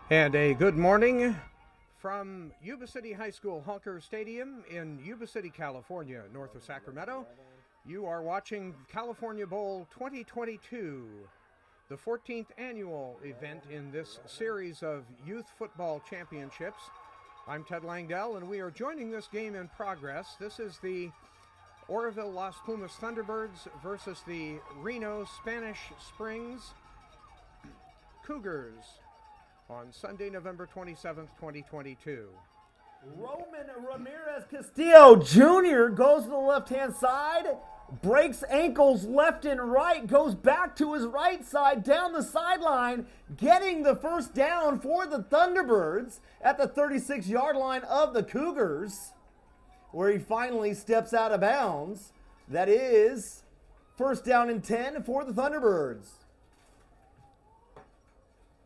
And a good morning from Yuba City High School Honker Stadium in Yuba City, California, north of Sacramento. You are watching California Bowl 2022, the 14th annual event in this series of youth football championships. I'm Ted Langdell, and we are joining this game in progress. This is the Oroville Las Plumas Thunderbirds versus the Reno Spanish Springs Cougars on Sunday, November 27th, 2022. Roman Ramirez Castillo Jr. goes to the left-hand side, breaks ankles left and right, goes back to his right side, down the sideline, getting the first down for the Thunderbirds at the 36-yard line of the Cougars, where he finally steps out of bounds. That is first down and 10 for the Thunderbirds.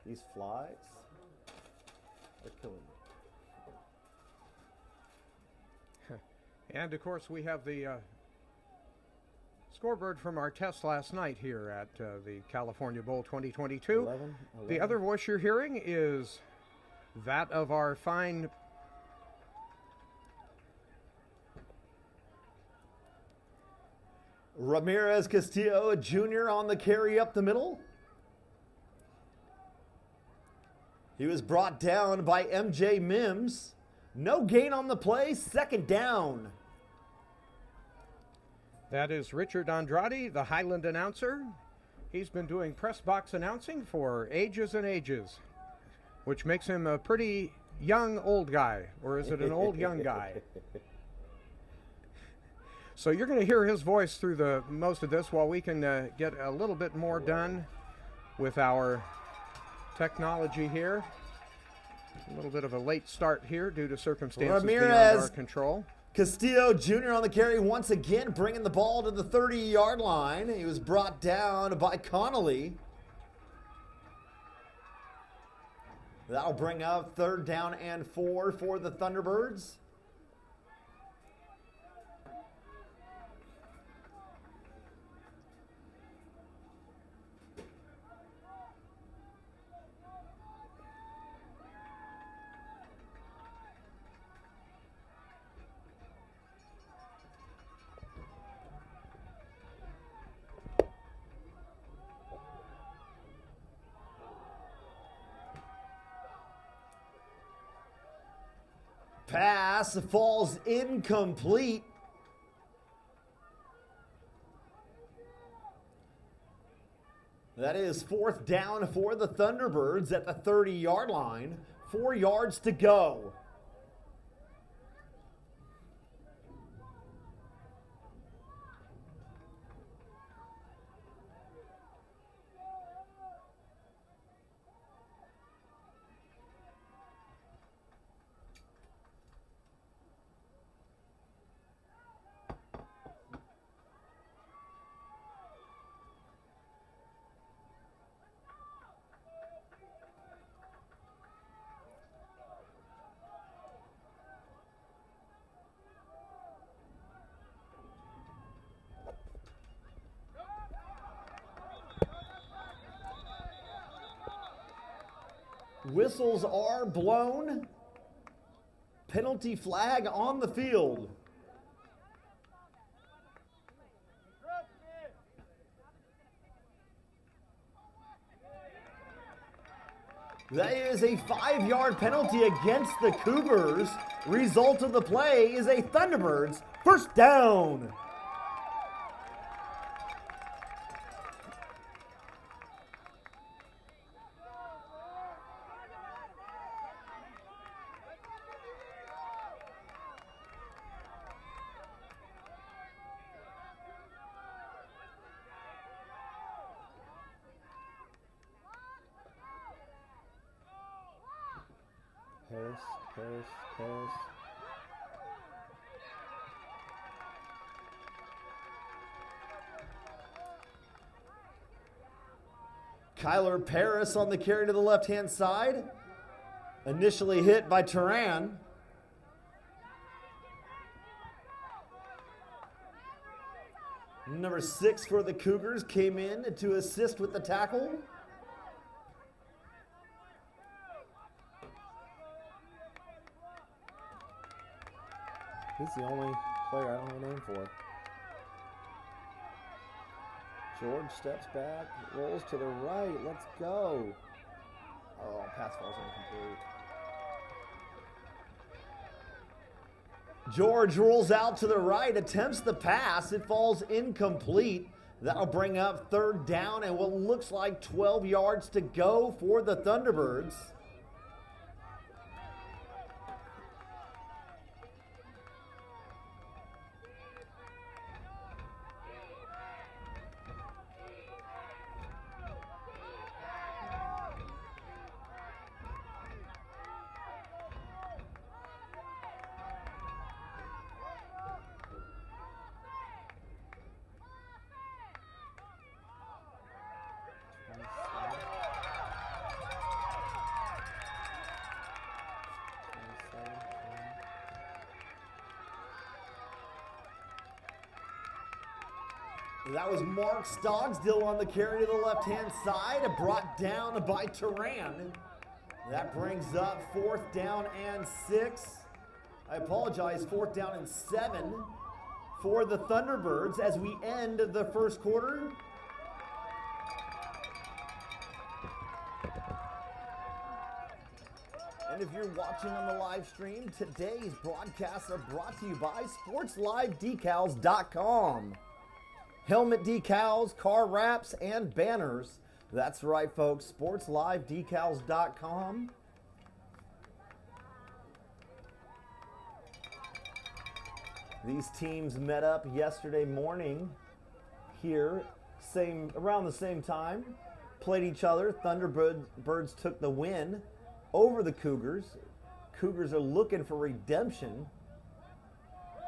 These flies are killing me. And of course, we have the scoreboard from our test last night here at the California Bowl 2022. 11. The other voice you're hearing is that of our fine Ramirez Castillo Jr. on the carry up the middle. He was brought down by MJ Mims. No gain on the play, second down. That is Richard Andrade, the Highland announcer. He's been doing press box announcing for ages and ages, which makes him a pretty young old guy, or is it an old young guy? So you're going to hear his voice through the most of this while we can get a little bit more done with our technology here. A little bit of a late start here due to circumstances beyond our control. Castillo Jr. on the carry once again, bringing the ball to the 30-yard line. He was brought down by Connolly. That'll bring up third down and 4 for the Thunderbirds. Pass falls incomplete. That is fourth down for the Thunderbirds at the 30-yard line. 4 yards to go. Whistles are blown. Penalty flag on the field. That is a 5-yard penalty against the Cougars. Result of the play is a Thunderbirds first down. Harris. Kyler Paris on the carry to the left-hand side. Initially hit by Turan. Number 6 for the Cougars came in to assist with the tackle. He's the only player I don't have a name for. George steps back, rolls to the right. Let's go. Oh, pass falls incomplete. George rolls out to the right, attempts the pass. It falls incomplete. That'll bring up 3rd down and what looks like 12 yards to go for the Thunderbirds. That was Mark Stogsdill on the carry to the left-hand side, brought down by Turan. That brings up 4th down and 6. I apologize, 4th down and 7 for the Thunderbirds as we end the first quarter. And if you're watching on the live stream, today's broadcasts are brought to you by SportsLiveDecals.com. Helmet decals, car wraps, and banners. That's right, folks. SportsLiveDecals.com. These teams met up yesterday morning here, around the same time. Played each other. Thunderbirds took the win over the Cougars. Cougars are looking for redemption,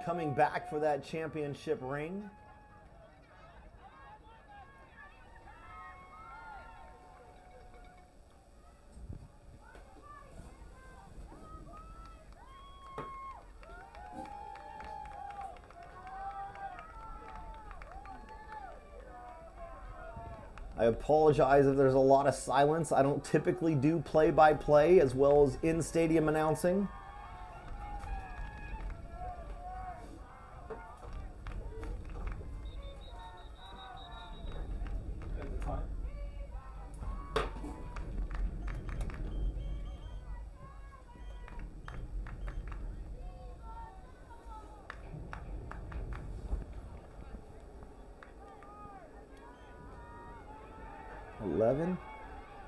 coming back for that championship ring. I apologize if there's a lot of silence. I don't typically do play-by-play as well as in-stadium announcing.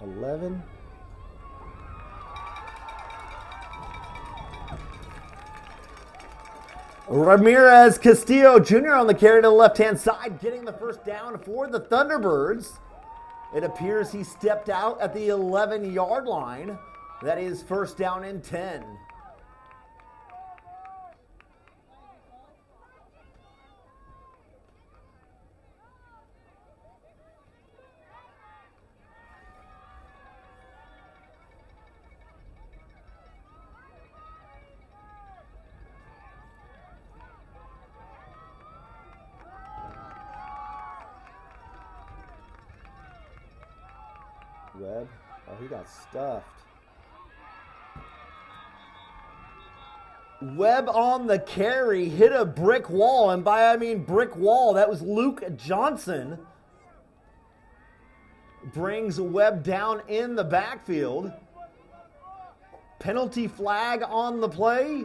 Eleven. Ramirez Castillo Jr. on the carry to the left-hand side, getting the first down for the Thunderbirds. It appears he stepped out at the 11-yard line. That is 1st down and 10. Webb. Oh, he got stuffed. Webb on the carry, hit a brick wall, and by I mean brick wall, that was Luke Johnson. Brings Webb down in the backfield. Penalty flag on the play.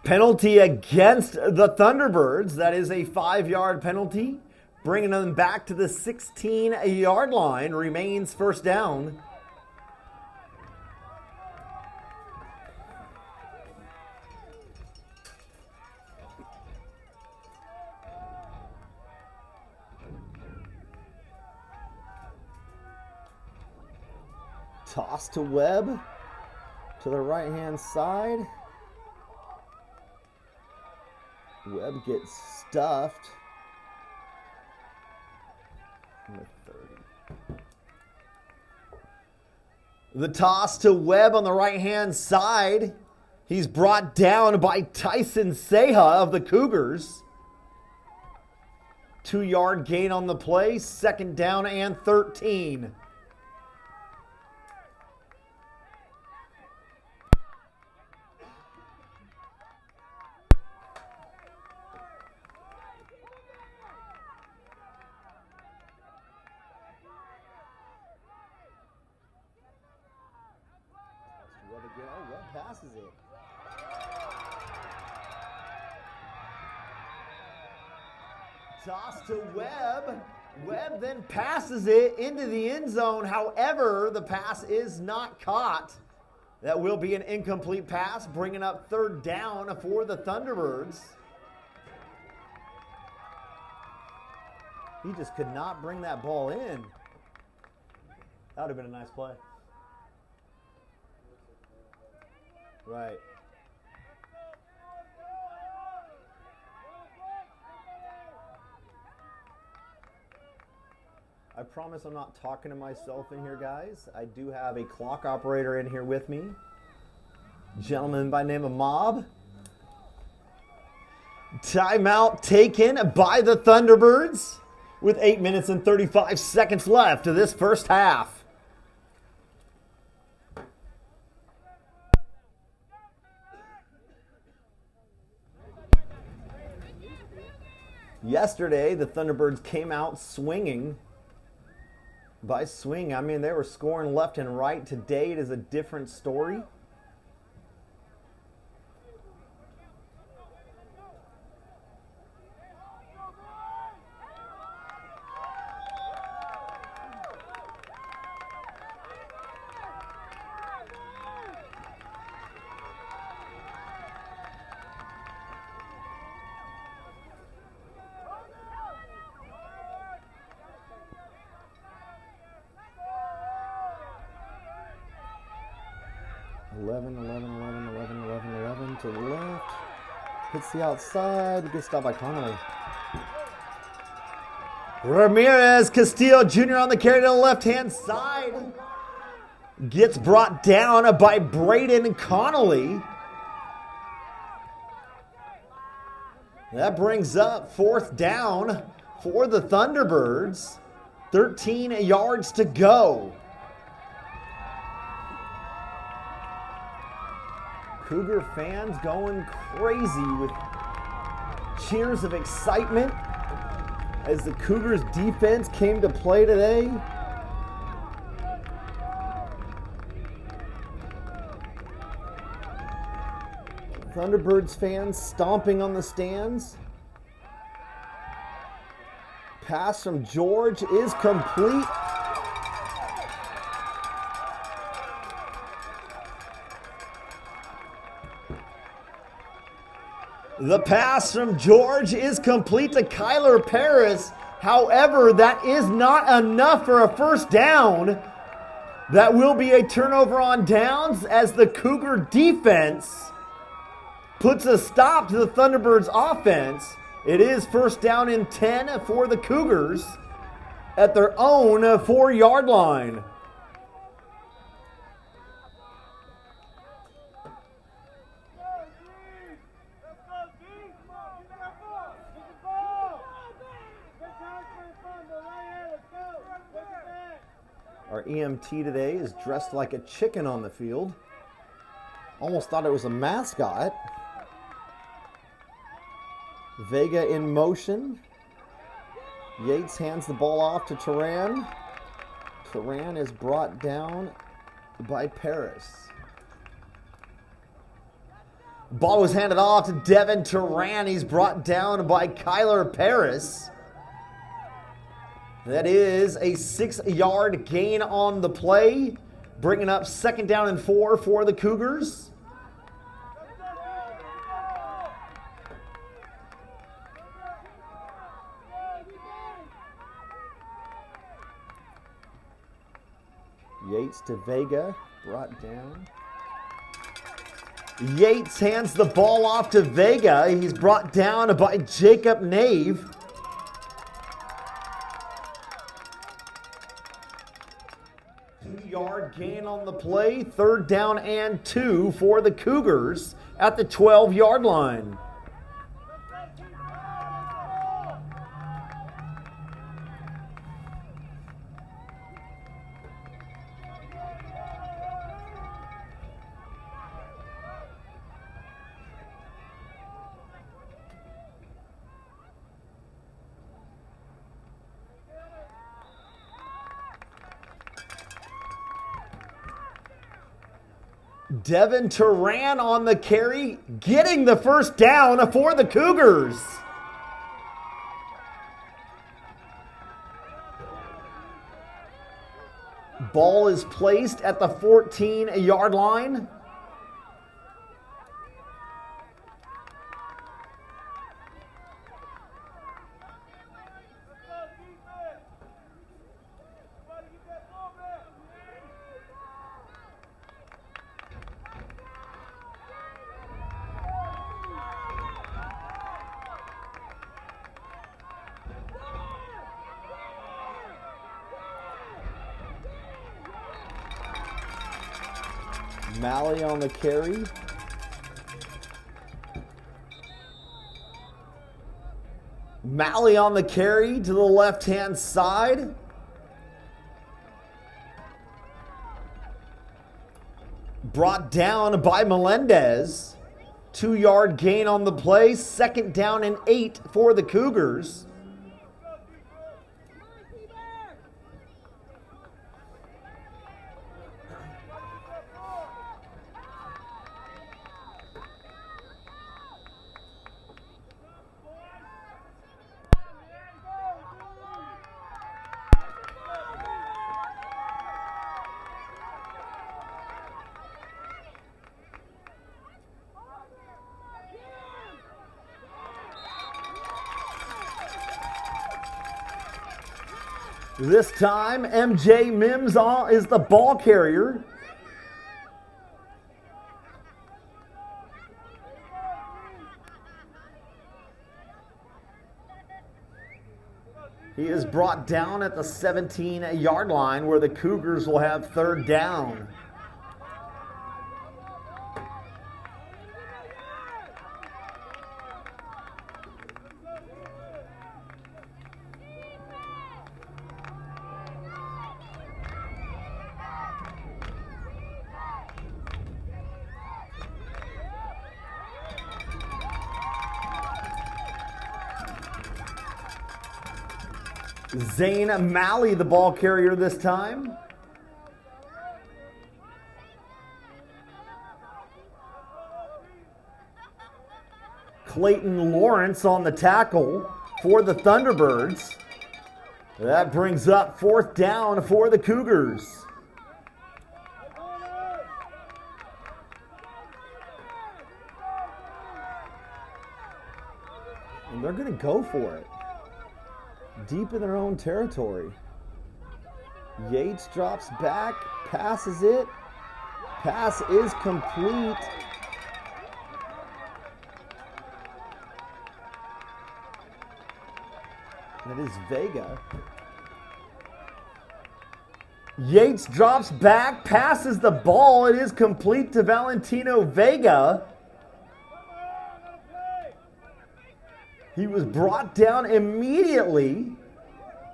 Penalty against the Thunderbirds. That is a 5-yard penalty. Bringing them back to the 16-yard line. Remains 1st down. Toss to Webb to the right-hand side. Webb gets stuffed. Number 30. The toss to Webb on the right-hand side. He's brought down by Tyson Seha of the Cougars. 2-yard gain on the play, 2nd down and 13. Webb passes it. Toss to Webb. Webb then passes it into the end zone. However, the pass is not caught. That will be an incomplete pass, bringing up 3rd down for the Thunderbirds. He just could not bring that ball in. That would have been a nice play. Right. I promise I'm not talking to myself in here, guys. I do have a clock operator in here with me. Gentleman by name of Mob. Timeout taken by the Thunderbirds with 8 minutes and 35 seconds left of this first half. Yesterday, the Thunderbirds came out swinging. By swing, I mean they were scoring left and right. Today, it is a different story. To the left, hits the outside, gets stopped by Connolly. Ramirez Castillo Jr. on the carry to the left-hand side. Gets brought down by Braden Connolly. That brings up 4th down for the Thunderbirds. 13 yards to go. Cougar fans going crazy with cheers of excitement as the Cougars defense came to play today. Thunderbirds fans stomping on the stands. Pass from George is complete. The pass from George is complete to Kyler Paris. However, that is not enough for a 1st down. That will be a turnover on downs as the Cougar defense puts a stop to the Thunderbirds offense. It is 1st down and 10 for the Cougars at their own 4-yard line. Our EMT today is dressed like a chicken on the field. Almost thought it was a mascot. Vega in motion. Yates hands the ball off to Turan. Turan is brought down by Paris. Ball was handed off to Devin Turan. He's brought down by Kyler Paris. That is a 6-yard gain on the play, bringing up 2nd down and 4 for the Cougars. Yates to Vega, brought down. Yates hands the ball off to Vega. He's brought down by Jacob Nave. Two-yard gain on the play, 3rd down and 2 for the Cougars at the 12-yard line. Devin Turan on the carry, getting the 1st down for the Cougars. Ball is placed at the 14-yard line. Malley on the carry. Malley on the carry to the left-hand side. Brought down by Melendez. 2-yard gain on the play. 2nd down and 8 for the Cougars. This time, MJ Mims is the ball carrier. He is brought down at the 17-yard line where the Cougars will have 3rd down. Zane Malley, the ball carrier this time. Clayton Lawrence on the tackle for the Thunderbirds. That brings up 4th down for the Cougars. And they're going to go for it. Deep in their own territory. Yates drops back, passes it. Pass is complete. That is Vega. Yates drops back, passes the ball. It is complete to Valentino Vega. He was brought down immediately.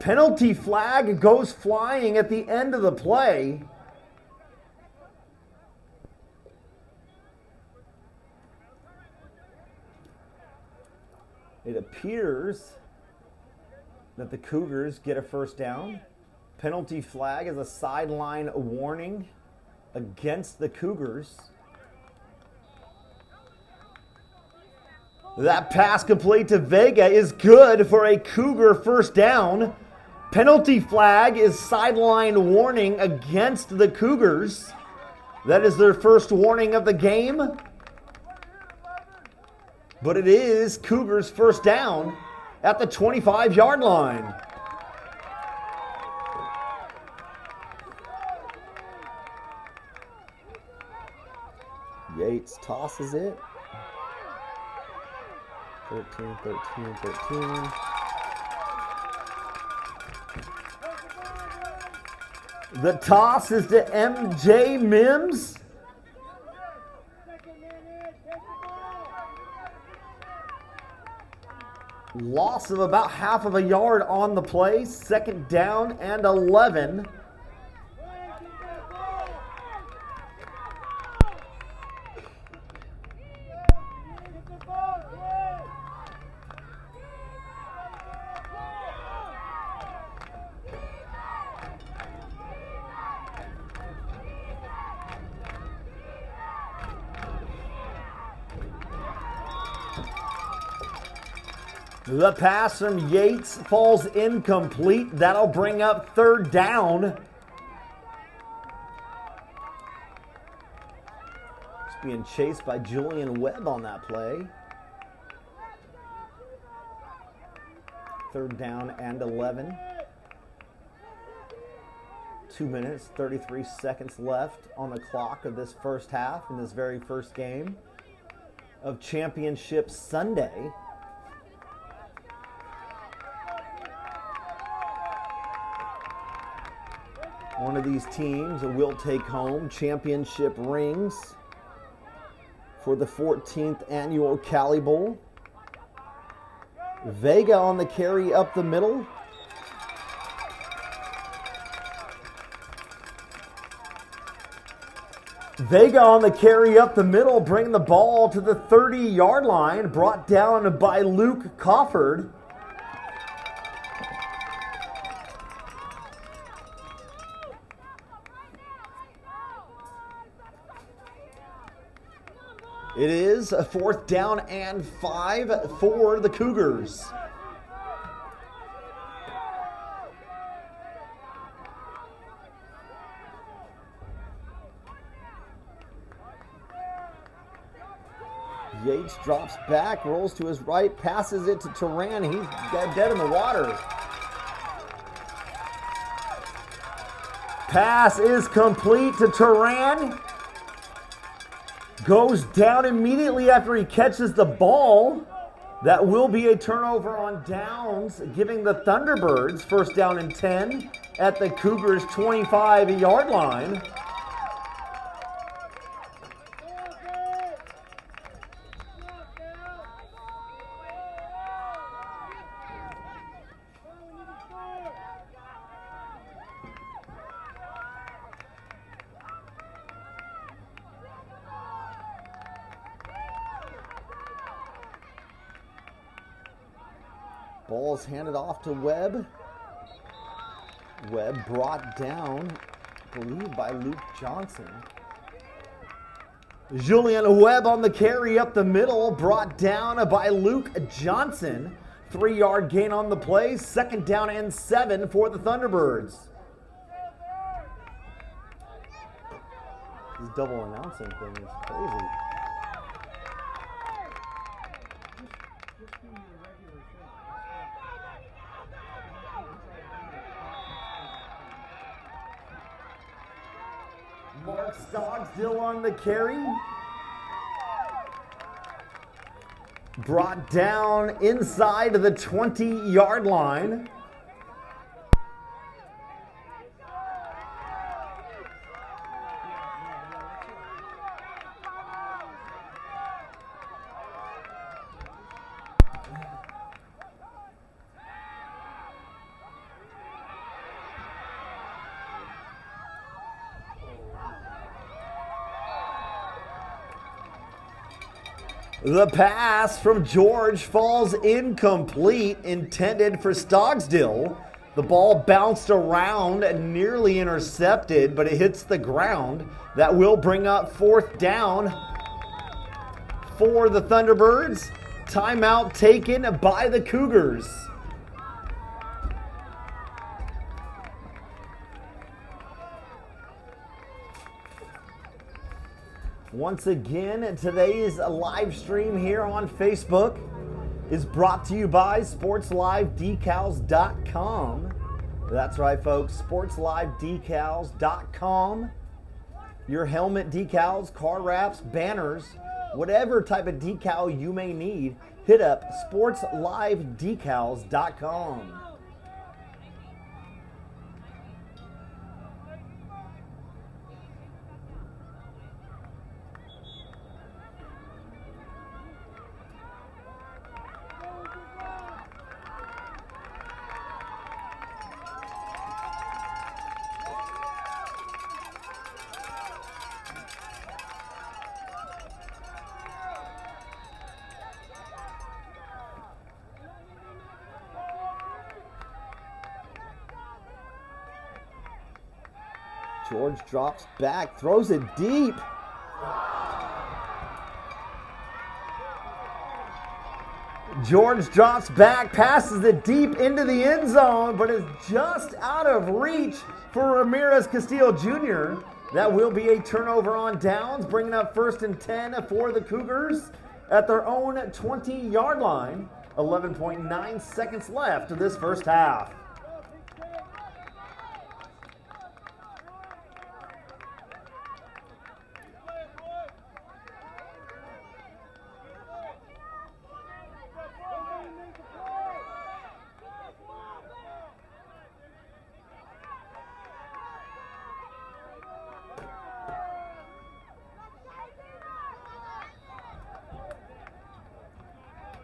Penalty flag goes flying at the end of the play. It appears that the Cougars get a 1st down. Penalty flag is a sideline warning against the Cougars. That pass complete to Vega is good for a Cougar 1st down. Penalty flag is sideline warning against the Cougars. That is their 1st warning of the game. But it is Cougars 1st down at the 25-yard line. Yates tosses it. 13, 13, 13. The toss is to MJ Mims. Loss of about half of a yard on the play. 2nd down and 11. The pass from Yates falls incomplete. That'll bring up 3rd down. It's being chased by Julian Webb on that play. 3rd down and 11. 2 minutes, 33 seconds left on the clock of this first half in this very first game of Championship Sunday. One of these teams will take home championship rings for the 14th annual Cali Bowl. Vega on the carry up the middle. Vega on the carry up the middle, bring the ball to the 30-yard line, brought down by Luke Cofford. It is a 4th down and 5 for the Cougars. Yates drops back, rolls to his right, passes it to Turan. He's dead in the water. Pass is complete to Turan. Goes down immediately after he catches the ball. That will be a turnover on downs, giving the Thunderbirds 1st down and 10 at the Cougars' 25-yard line. Ball's handed off to Webb. Webb brought down, I believe, by Luke Johnson. Julian Webb on the carry up the middle, brought down by Luke Johnson. 3-yard gain on the play, 2nd down and 7 for the Thunderbirds. This double announcing thing is crazy. Mark Stogsdill on the carry. Brought down inside the 20-yard line. The pass from George falls incomplete, intended for Stogsdill. The ball bounced around and nearly intercepted, but it hits the ground. That will bring up 4th down for the Thunderbirds. Timeout taken by the Cougars. Once again, today's live stream here on Facebook is brought to you by SportsLiveDecals.com. That's right, folks, SportsLiveDecals.com. your helmet decals, car wraps, banners, whatever type of decal you may need, hit up sportslivedecals.com. George drops back, throws it deep. George drops back, passes it deep into the end zone, but is just out of reach for Ramirez Castillo Jr. That will be a turnover on downs, bringing up 1st and 10 for the Cougars at their own 20-yard line. 11.9 seconds left of this first half.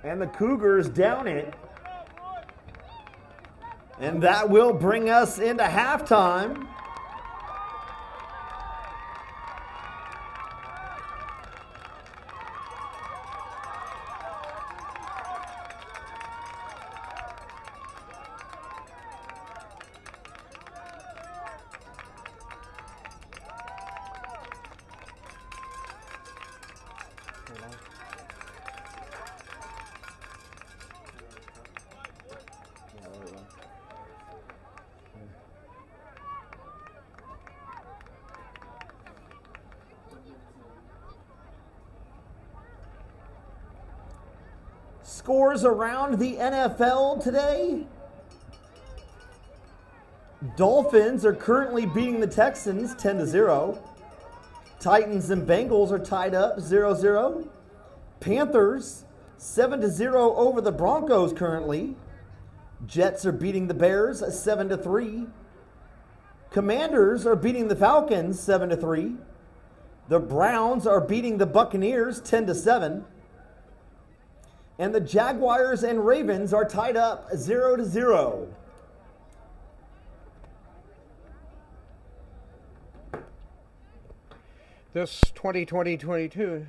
And the Cougars down it. And that will bring us into halftime. Scores around the NFL today. Dolphins are currently beating the Texans 10-0. Titans and Bengals are tied up 0-0. Panthers 7-0 over the Broncos currently. Jets are beating the Bears 7-3. Commanders are beating the Falcons 7-3. The Browns are beating the Buccaneers 10-7. And the Jaguars and Ravens are tied up 0-0. This 2020-22,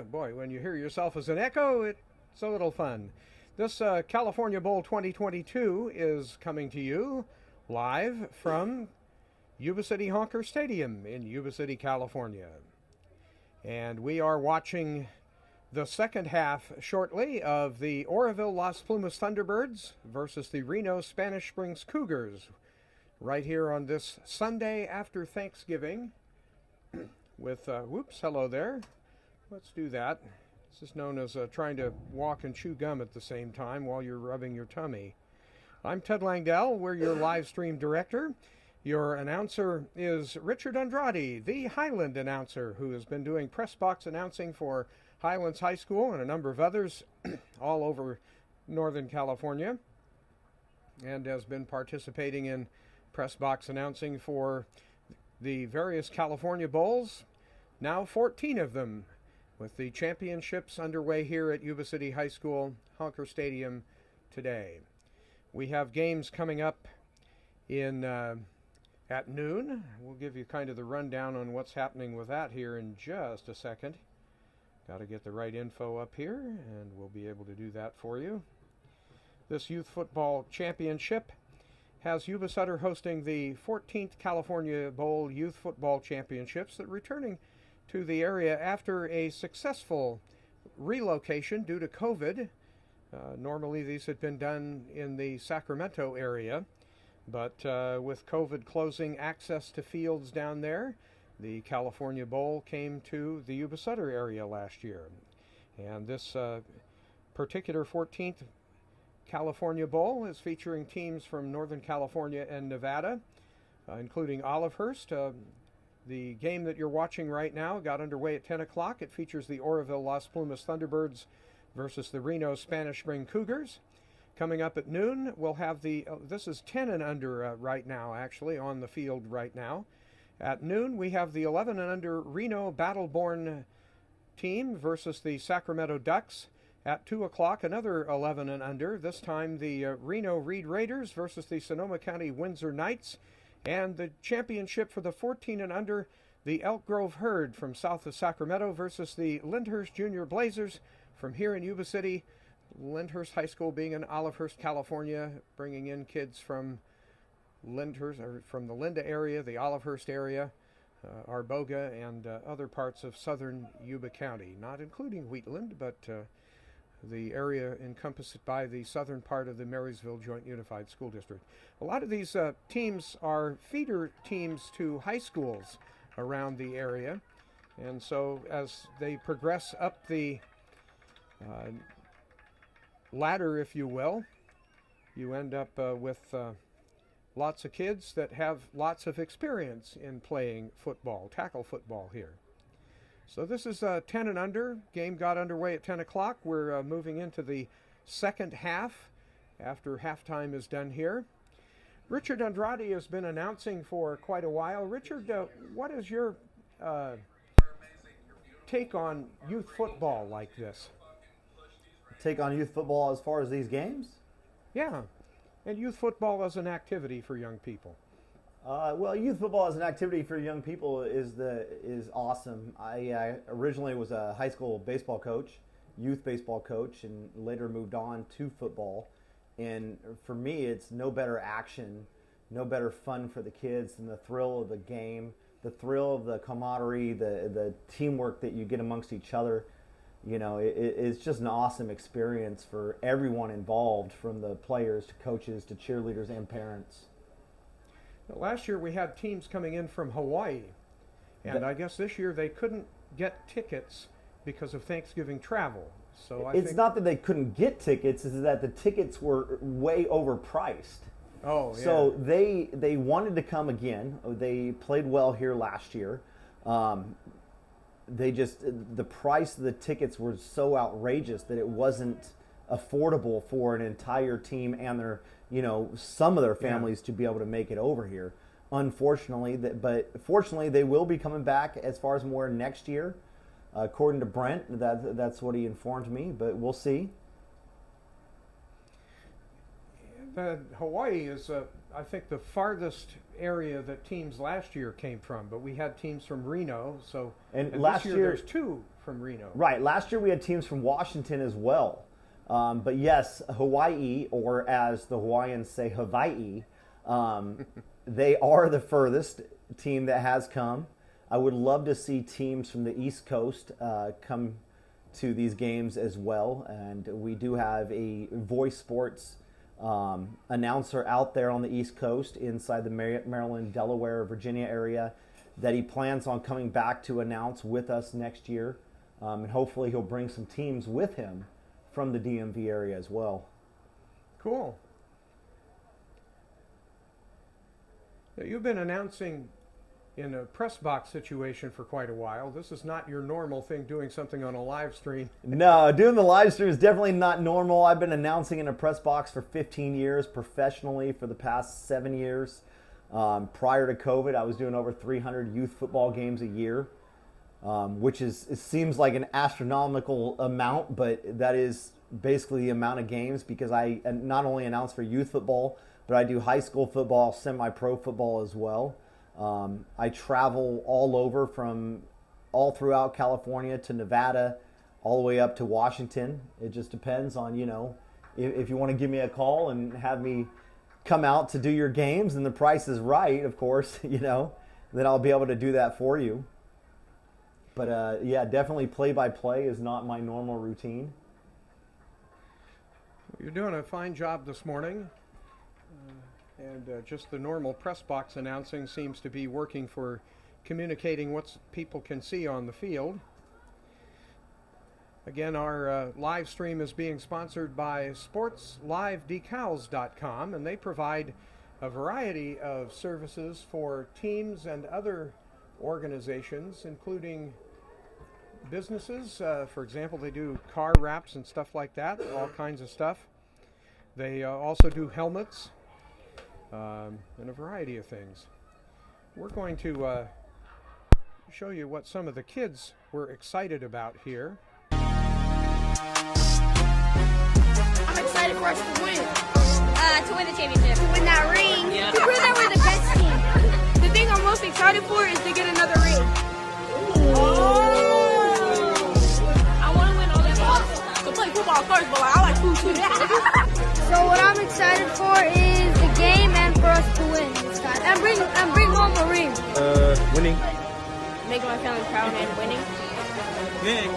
boy, when you hear yourself as an echo, it's a little fun. This California Bowl 2022 is coming to you live from Yuba City Honker Stadium in Yuba City, California. And we are watching the second half shortly of the Oroville Las Plumas Thunderbirds versus the Reno Spanish Springs Cougars right here on this Sunday after Thanksgiving with, hello there. Let's do that. This is known as trying to walk and chew gum at the same time while you're rubbing your tummy. I'm Ted Langdell. We're your live stream director. Your announcer is Richard Andrade, the Highland announcer, who has been doing press box announcing for Highlands High School and a number of others all over Northern California, and has been participating in press box announcing for the various California Bowls, now 14 of them, with the championships underway here at Yuba City High School, Honker Stadium today. We have games coming up in at noon. We'll give you kind of the rundown on what's happening with that here in just a second. Got to get the right info up here, and we'll be able to do that for you. This Youth Football Championship has Yuba-Sutter hosting the 14th California Bowl Youth Football Championships that returning to the area after a successful relocation due to COVID. Normally these had been done in the Sacramento area, but with COVID closing access to fields down there, the California Bowl came to the Yuba-Sutter area last year. And this particular 14th California Bowl is featuring teams from Northern California and Nevada, including Olivehurst, The game that you're watching right now got underway at 10 o'clock. It features the Oroville Las Plumas Thunderbirds versus the Reno Spanish Spring Cougars. Coming up at noon, we'll have this is 10 and under right now, actually, on the field right now. At noon, we have the 11 and under Reno Battleborn team versus the Sacramento Ducks. At 2 o'clock, another 11 and under, this time the Reno Reed Raiders versus the Sonoma County Windsor Knights. And the championship for the 14 and under, the Elk Grove Herd from south of Sacramento versus the Lindhurst Junior Blazers from here in Yuba City. Lindhurst High School being in Olivehurst, California, bringing in kids from Lindhurst, or from the Linda area, the Olivehurst area, Arboga, and other parts of southern Yuba County, not including Wheatland, but the area encompassed by the southern part of the Marysville Joint Unified School District. A lot of these teams are feeder teams to high schools around the area, and so as they progress up the ladder, if you will, you end up with lots of kids that have lots of experience in playing football, tackle football here. So this is 10 and under. Game got underway at 10 o'clock. We're moving into the second half after halftime is done here. Richard Andrade has been announcing for quite a while. Richard, what is your take on youth football like this? Take on youth football as far as these games? Yeah, and youth football as an activity for young people. Well, youth football as an activity for young people is awesome. I originally was a high school baseball coach, youth baseball coach, and later moved on to football. And for me, it's no better action, no better fun for the kids than the thrill of the game, the thrill of the camaraderie, the teamwork that you get amongst each other. You know, it's just an awesome experience for everyone involved, from the players to coaches to cheerleaders and parents. Last year we had teams coming in from Hawaii, and I guess this year they couldn't get tickets because of Thanksgiving travel. So it's not that they couldn't get tickets, it's that the tickets were way overpriced. Oh, yeah. So they wanted to come again. They played well here last year. The price of the tickets were so outrageous that it wasn't affordable for an entire team and their, some of their families to be able to make it over here. Unfortunately, but fortunately, they will be coming back as far as more next year. According to Brent, that's what he informed me, but we'll see. Hawaii is, I think, the farthest area that teams last year came from, but we had teams from Reno, and last year there's two from Reno. Right, last year we had teams from Washington as well. But yes, Hawaii, or as the Hawaiians say, Hawaii, they are the furthest team that has come. I would love to see teams from the East Coast come to these games as well. And we do have a Voice Sports announcer out there on the East Coast inside the Maryland, Delaware, Virginia area that he plans on coming back to announce with us next year. And hopefully he'll bring some teams with him from the DMV area as well. Cool. Now, you've been announcing in a press box situation for quite a while. This is not your normal thing, doing something on a live stream. No, doing the live stream is definitely not normal. I've been announcing in a press box for 15 years, professionally for the past 7 years. Prior to COVID, I was doing over 300 youth football games a year. Which it seems like an astronomical amount, but that is basically the amount of games, because I not only announce for youth football, but I do high school football, semi-pro football as well. I travel all over, from all throughout California to Nevada, all the way up to Washington. It just depends on, if you want to give me a call and have me come out to do your games and the price is right, of course, then I'll be able to do that for you. But yeah, definitely play-by-play is not my normal routine. You're doing a fine job this morning. And just the normal press box announcing seems to be working for communicating what people can see on the field. Again, our live stream is being sponsored by SportsLiveDecals.com, and they provide a variety of services for teams and other organizations, including businesses. For example, they do car wraps and stuff like that, all kinds of stuff. They also do helmets and a variety of things. We're going to show you what some of the kids were excited about here. I'm excited for us to win. To win the championship. To win that ring. Yeah. To prove that we're the best team. The thing I'm most excited for is to get another ring. Oh! I want to win all that balls. To play football first, but I like food too. So what I'm excited for is the game and for us to win this time. And bring home a ring. Winning. Making my family proud and winning.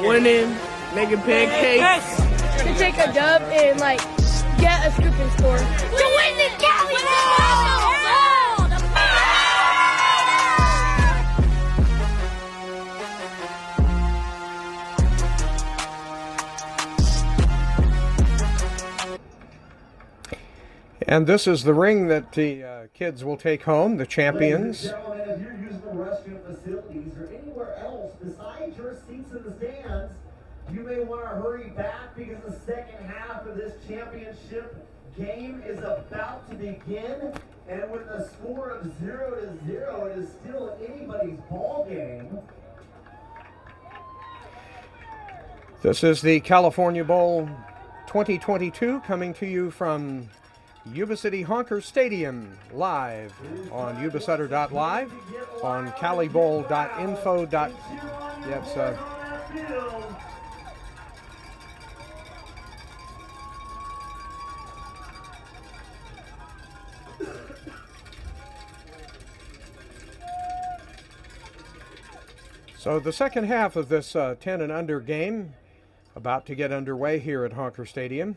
Winning, making pancakes. To take a dub and get a scooping score. To win the Cali Bowl! And this is the ring that the kids will take home, the champions. Ladies and gentlemen, if you're using the restroom facilities or anywhere else besides your seats in the stands, you may want to hurry back because the second half of this championship game is about to begin. And with a score of 0-0, it is still anybody's ball game. This is the California Bowl 2022 coming to you from Yuba City Honker Stadium, live on Yuba-Sutter.live, on calibowl.info. Yes, so the second half of this 10 and under game about to get underway here at Honker Stadium.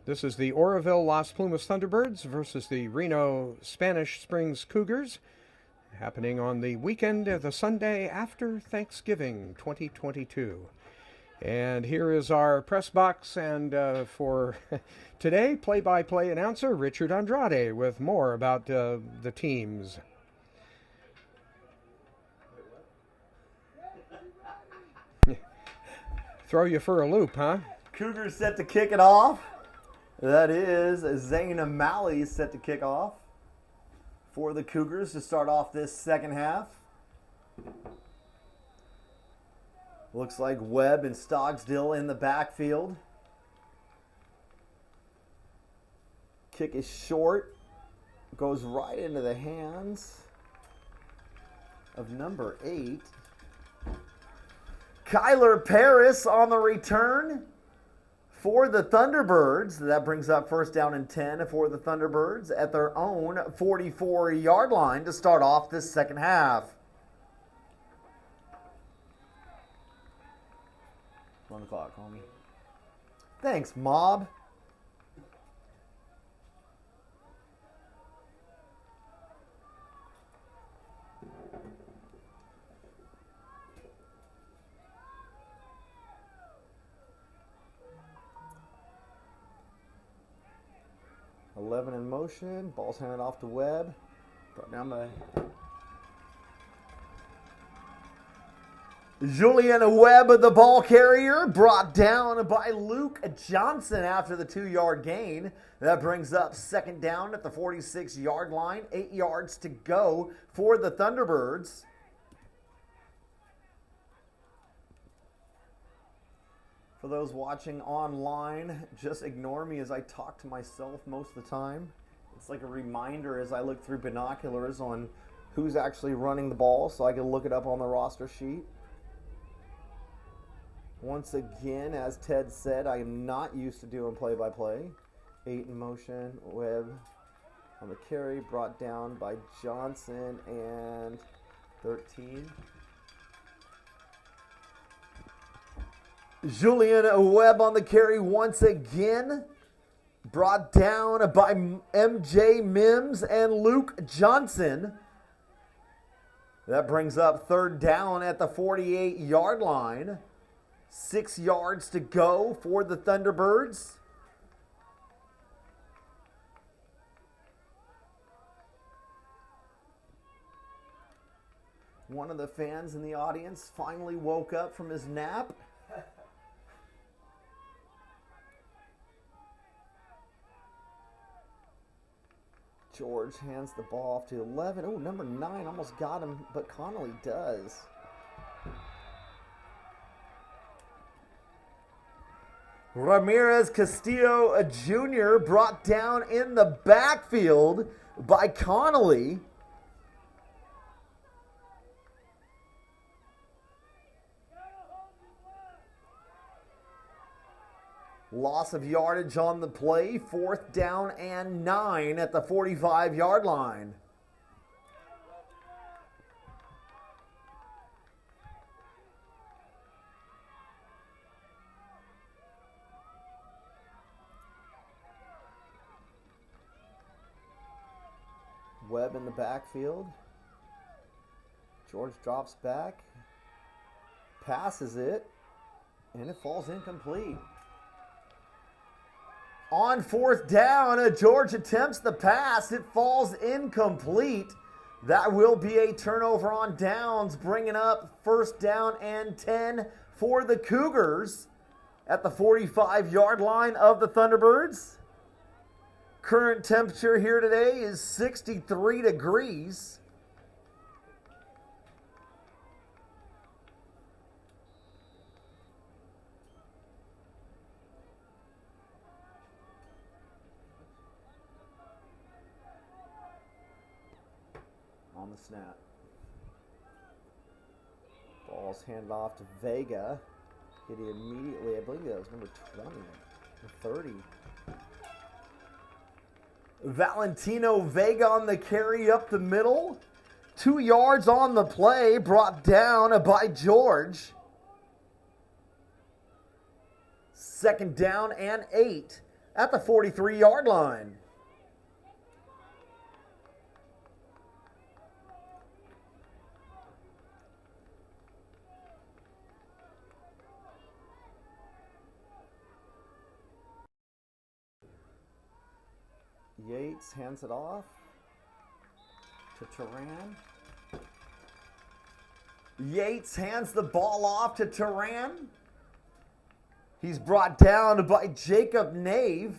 This is the Oroville Las Plumas Thunderbirds versus the Reno Spanish Springs Cougars, happening on the weekend of the Sunday after Thanksgiving 2022. And here is our press box, and for today, play-by-play announcer Richard Andrade with more about the teams. Throw you for a loop, huh? Cougars set to kick it off. That is Zane O'Malley set to kick off for the Cougars to start off this second half. Looks like Webb and Stogsdill in the backfield. Kick is short. Goes right into the hands of number 8. Kyler Paris on the return for the Thunderbirds. That brings up first down and 10 for the Thunderbirds at their own 44-yard line to start off this second half. Run the clock, homie. Thanks, Mob. Eleven in motion. Ball's handed off to Webb. Brought down by Julian Webb, the ball carrier, brought down by Luke Johnson after the 2-yard gain. That brings up second down at the 46-yard line. 8 yards to go for the Thunderbirds. For those watching online, just ignore me as I talk to myself most of the time. It's like a reminder as I look through binoculars on who's actually running the ball so I can look it up on the roster sheet. Once again, as Ted said, I am not used to doing play-by-play. 8 in motion, Webb on the carry, brought down by Johnson, and 13. Julian Webb on the carry once again. Brought down by MJ Mims and Luke Johnson. That brings up third down at the 48-yard line. 6 yards to go for the Thunderbirds. One of the fans in the audience finally woke up from his nap. George hands the ball off to 11. Oh, number 9 almost got him, but Connolly does. Ramirez Castillo Jr. brought down in the backfield by Connolly. Loss of yardage on the play, 4th down and 9 at the 45-yard line. Webb in the backfield. George drops back, passes it, and it falls incomplete. On 4th down, George attempts the pass. It falls incomplete. That will be a turnover on downs, bringing up 1st down and 10 for the Cougars at the 45-yard line of the Thunderbirds. Current temperature here today is 63 degrees. On the snap. Ball's handed off to Vega. Hit it immediately. I believe that was number 20 or 30. Valentino Vega on the carry up the middle. 2 yards on the play, brought down by George. 2nd down and 8 at the 43-yard line. Yates hands it off to Turan. Yates hands the ball off to Turan. He's brought down by Jacob Nave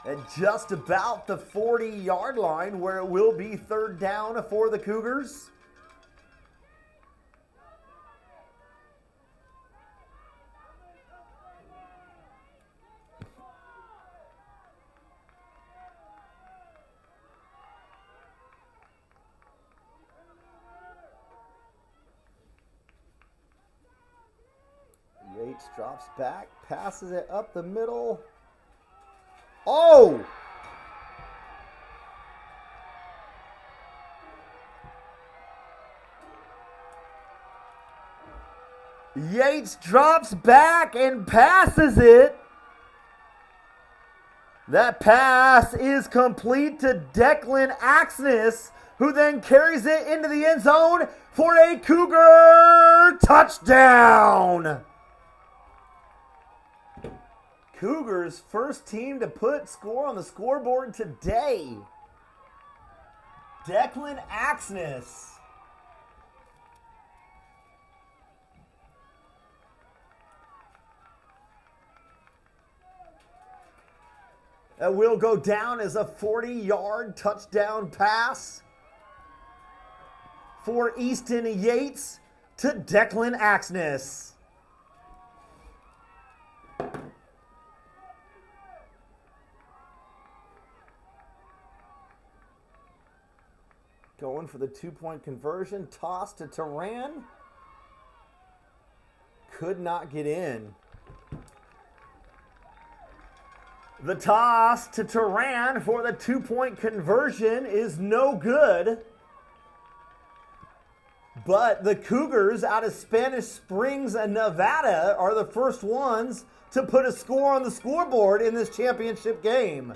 at just about the 40-yard line, where it will be 3rd down for the Cougars. Yates drops back, passes it up the middle. Oh! Yates drops back and passes it. That pass is complete to Declan Axness, who then carries it into the end zone for a Cougar touchdown. Cougars' first team to put score on the scoreboard today. Declan Axness. That will go down as a 40-yard touchdown pass for Easton Yates to Declan Axness. Going for the 2-point conversion. Toss to Turan. Could not get in. The toss to Turan for the 2-point conversion is no good. But the Cougars out of Spanish Springs, Nevada are the first ones to put a score on the scoreboard in this championship game.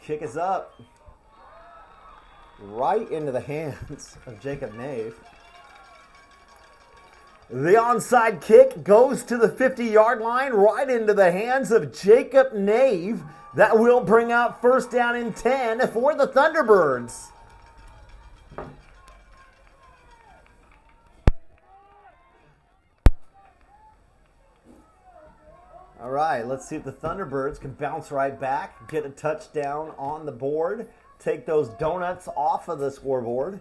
Kick is up. Right into the hands of Jacob Nave. The onside kick goes to the 50-yard line, right into the hands of Jacob Nave. That will bring out first down and 10 for the Thunderbirds. All right, let's see if the Thunderbirds can bounce right back, get a touchdown on the board, take those donuts off of the scoreboard.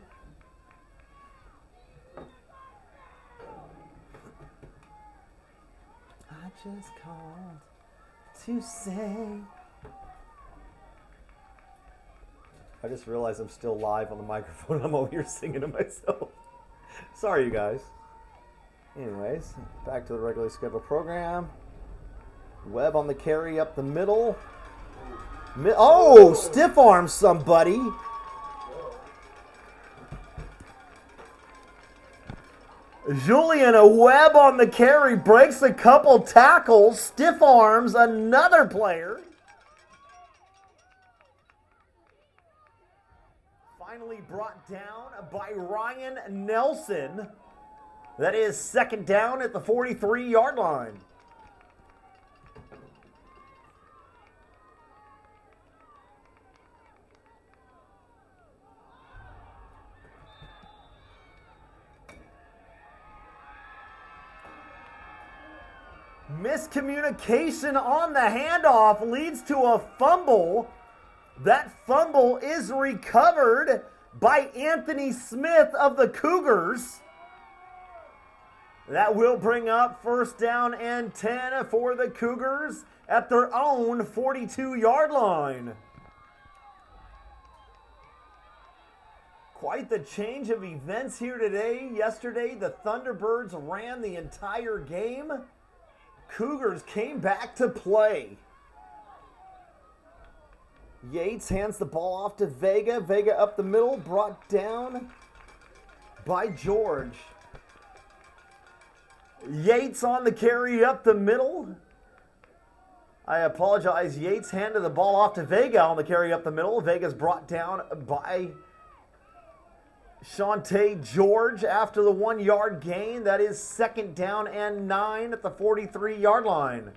I just called to say. I just realized I'm still live on the microphone. I'm over here singing to myself. Sorry, you guys. Anyways, back to the regularly scheduled program. Webb on the carry up the middle. Oh, stiff arm somebody. Julian Webb on the carry, breaks a couple tackles, stiff arms another player. Finally brought down by Ryan Nelson. That is second down at the 43-yard line. Miscommunication on the handoff leads to a fumble. That fumble is recovered by Anthony Smith of the Cougars. That will bring up first down and 10 for the Cougars at their own 42-yard line. Quite the change of events here today. Yesterday, the Thunderbirds ran the entire game. Cougars came back to play. Yates hands the ball off to Vega. Vega up the middle, brought down by George. Yates on the carry up the middle. I apologize. Yates handed the ball off to Vega on the carry up the middle. Vega's brought down by Shante George after the 1-yard gain. That is second down and 9 at the 43-yard line.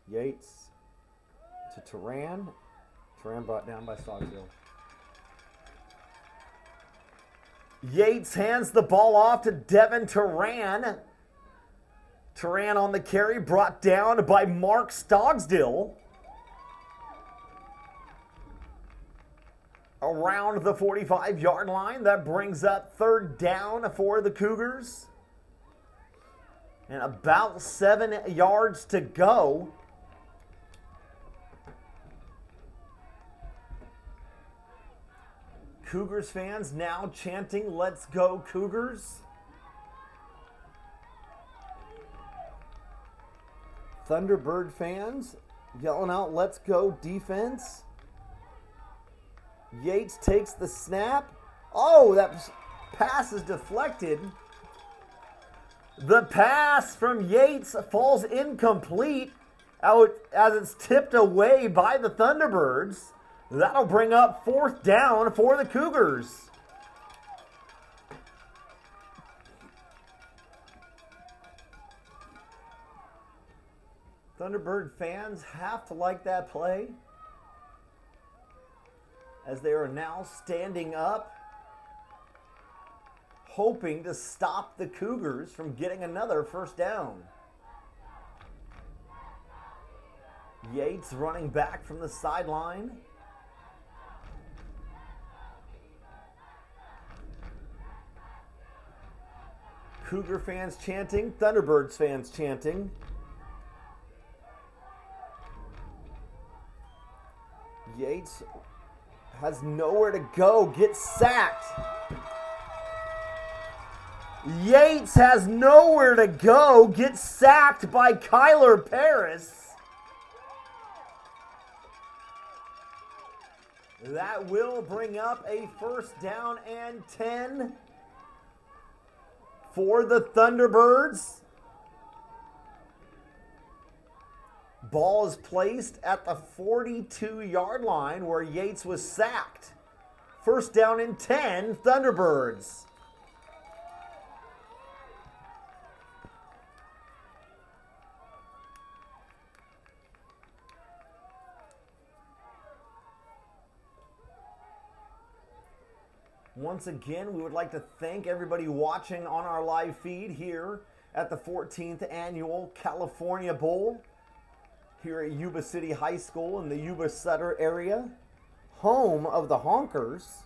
Yates to Turan. Turan brought down by Stockdale. Yates hands the ball off to Devin Turan. Turan on the carry, brought down by Mark Stogsdill. Around the 45-yard line, that brings up third down for the Cougars. And about 7 yards to go. Cougars fans now chanting, "Let's go Cougars." Thunderbird fans yelling out, "Let's go defense." Yates takes the snap. Oh, that pass is deflected. The pass from Yates falls incomplete out as it's tipped away by the Thunderbirds. That'll bring up fourth down for the Cougars. Thunderbird fans have to like that play, as they are now standing up, hoping to stop the Cougars from getting another first down. Yates running back from the sideline. Cougar fans chanting, Thunderbirds fans chanting. Yates has nowhere to go, gets sacked. Yates has nowhere to go, gets sacked by Kyler Paris. That will bring up a first down and 10 for the Thunderbirds. Ball is placed at the 42-yard line where Yates was sacked. First down and 10, Thunderbirds. Once again, we would like to thank everybody watching on our live feed here at the 14th Annual California Bowl here at Yuba City High School in the Yuba-Sutter area, home of the Honkers.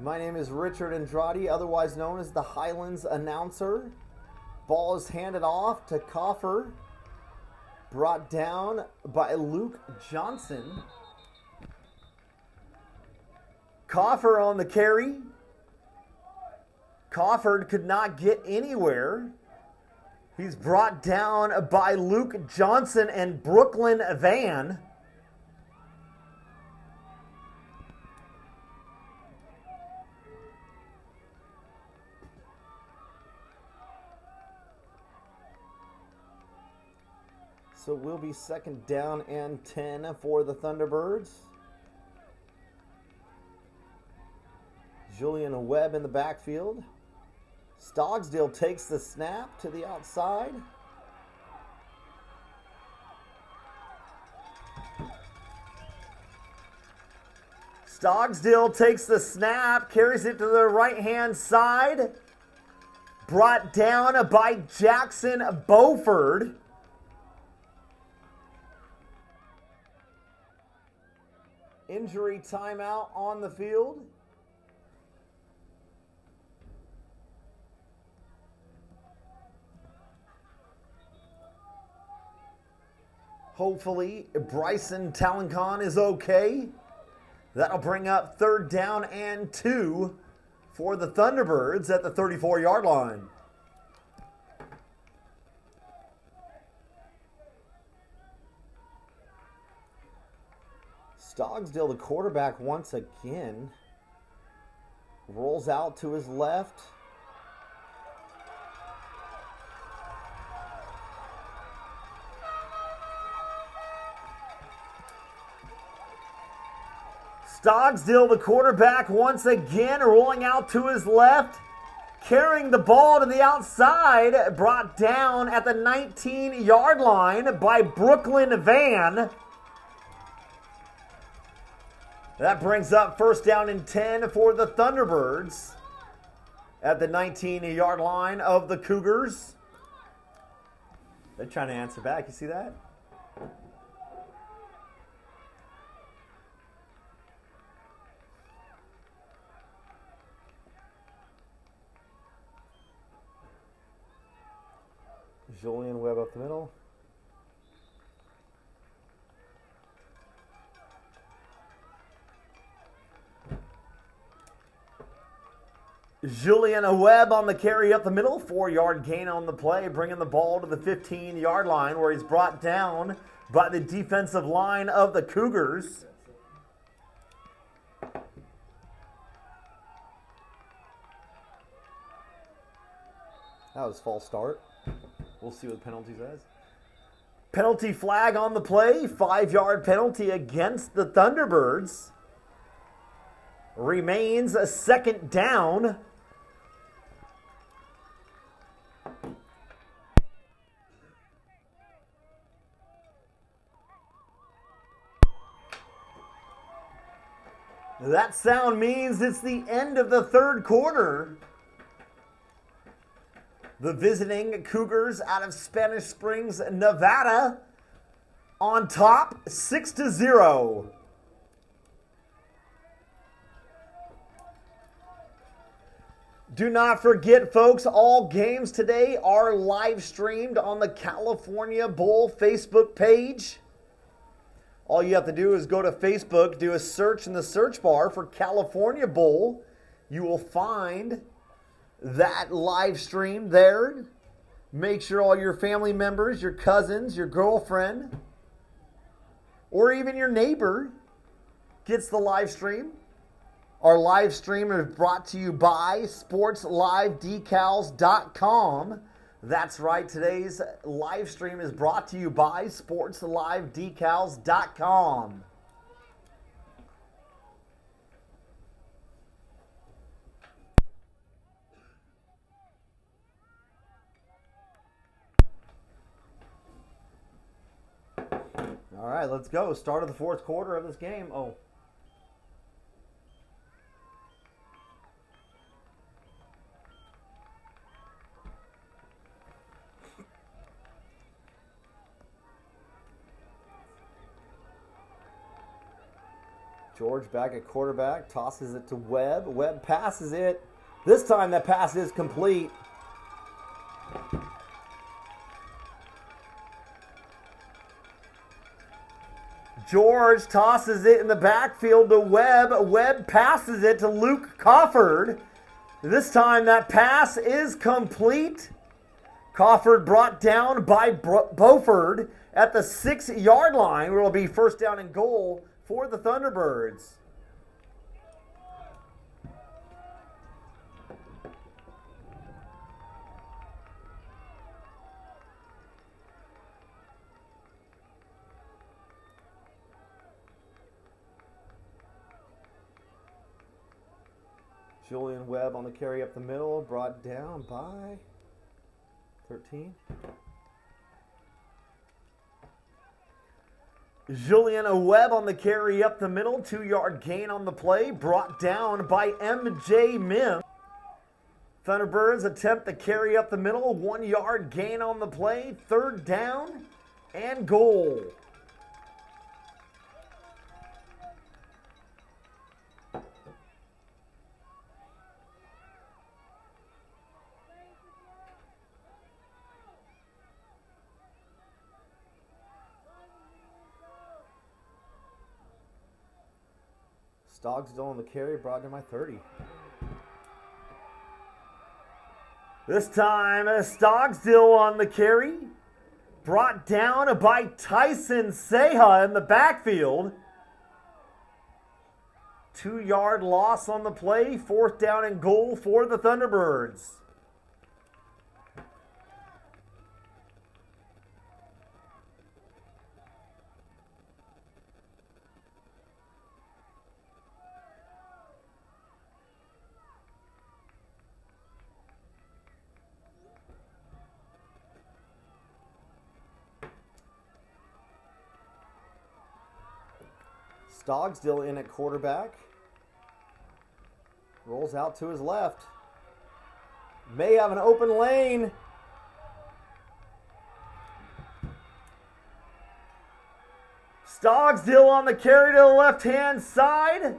My name is Richard Andrade, otherwise known as the Highlands Announcer. Ball is handed off to Coffer, brought down by Luke Johnson. Coffer on the carry. Cofford could not get anywhere. He's brought down by Luke Johnson and Brooklyn Van. So it will be second down and 10 for the Thunderbirds. Julian Webb in the backfield. Stogsdill takes the snap to the outside. Stogsdill takes the snap, carries it to the right-hand side. Brought down by Jackson Beauford. Injury timeout on the field. Hopefully, Bryson Talancon is okay. That'll bring up third down and 2 for the Thunderbirds at the 34-yard line. Stogsdill, the quarterback, once again, rolls out to his left. Stogsdill, the quarterback, once again rolling out to his left, carrying the ball to the outside, brought down at the 19-yard line by Brooklyn Van. That brings up first down and 10 for the Thunderbirds at the 19-yard line of the Cougars. They're trying to answer back. You see that? Julian Webb up the middle. Julian Webb on the carry up the middle. 4-yard gain on the play, bringing the ball to the 15-yard line where he's brought down by the defensive line of the Cougars. That was a false start. We'll see what the penalty says. Penalty flag on the play. 5-yard penalty against the Thunderbirds. Remains a second down. That sound means it's the end of the third quarter. The visiting Cougars out of Spanish Springs, Nevada, on top, 6-0. Do not forget, folks, all games today are live streamed on the California Bowl Facebook page. All you have to do is go to Facebook, do a search in the search bar for California Bowl. You will find that live stream there. Make sure all your family members, your cousins, your girlfriend, or even your neighbor gets the live stream. Our live stream is brought to you by sportslivedecals.com. That's right, today's live stream is brought to you by sportslivedecals.com. All right, let's go. Start of the fourth quarter of this game. Oh. George back at quarterback, tosses it to Webb. Webb passes it. This time that pass is complete. George tosses it in the backfield to Webb. Webb passes it to Luke Cofford. This time that pass is complete. Cofford brought down by Beauford at the 6-yard line, where it will be first down and goal for the Thunderbirds. Julian Webb on the carry up the middle, brought down by 13. Julian Webb on the carry up the middle, 2-yard gain on the play, brought down by MJ Mim. Thunderbirds attempt the carry up the middle, 1-yard gain on the play, third down and goal. Stogsdill on the carry, brought down by 30. This time, Stogsdill on the carry, brought down by Tyson Seha in the backfield. 2-yard loss on the play, fourth down and goal for the Thunderbirds. Stogsdill in at quarterback. Rolls out to his left. May have an open lane. Stogsdill on the carry to the left-hand side.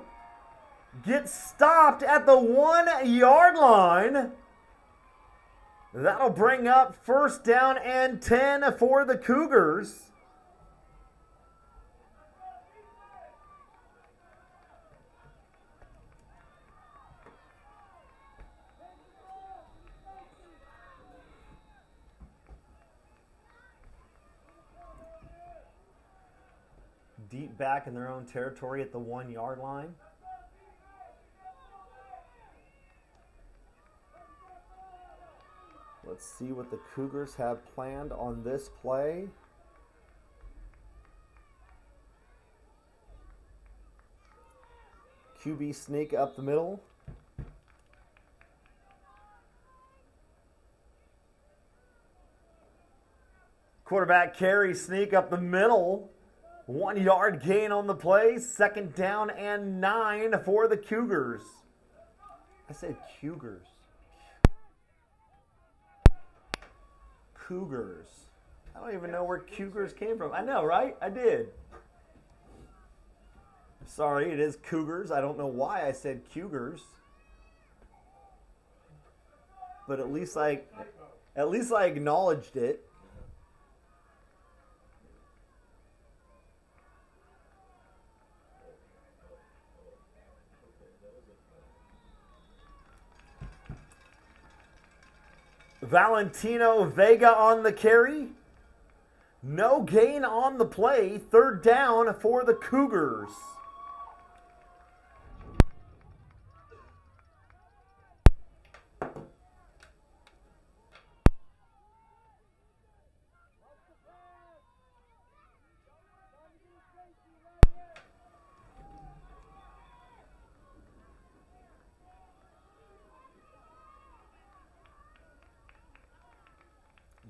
Gets stopped at the 1-yard line. That'll bring up first down and 10 for the Cougars. Deep back in their own territory at the 1-yard line. Let's see what the Cougars have planned on this play. QB sneak up the middle. Quarterback carry sneak up the middle. 1-yard gain on the play. Second down and 9 for the Cougars. I said Cougars. Cougars. I don't even know where Cougars came from. I know, right? I did. Sorry, it is Cougars. I don't know why I said Cougars. But at least I acknowledged it. Valentino Vega on the carry. No gain on the play. Third down for the Cougars.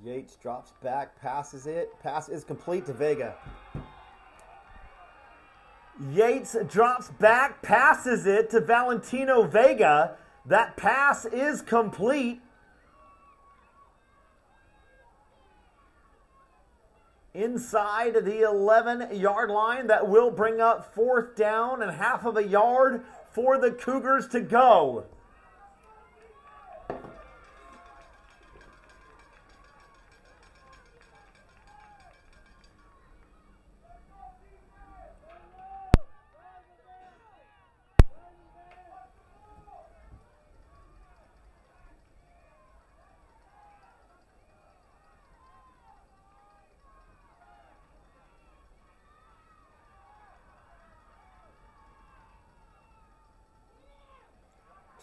Yates drops back, passes it. Pass is complete to Vega. Yates drops back, passes it to Valentino Vega. That pass is complete. Inside the 11-yard line, that will bring up fourth down and half of a yard for the Cougars to go.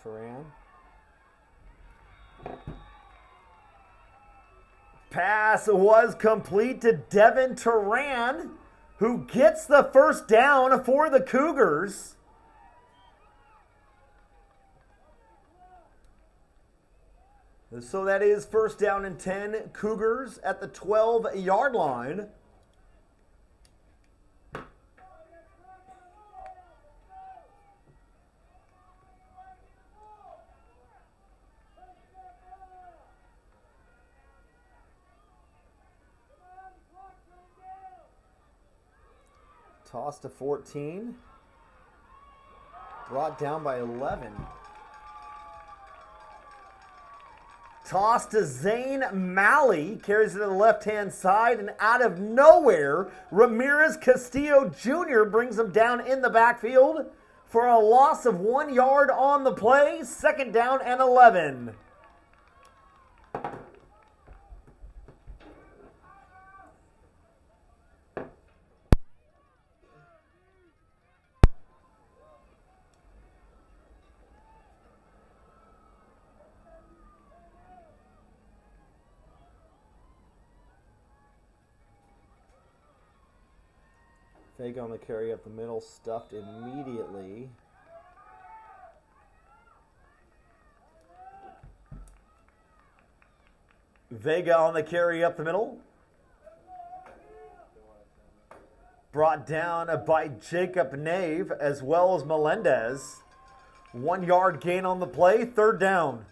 Turan. Pass was complete to Devin Turan, who gets the first down for the Cougars. So that is first down and 10. Cougars at the 12-yard line. Toss to 14. Brought down by 11. Toss to Zane Malley. Carries it to the left-hand side, and out of nowhere, Ramirez Castillo Jr. brings him down in the backfield for a loss of 1 yard on the play. Second down and 11. Vega on the carry up the middle, stuffed immediately. Vega on the carry up the middle. Brought down by Jacob Nave as well as Melendez. 1 yard gain on the play, third down.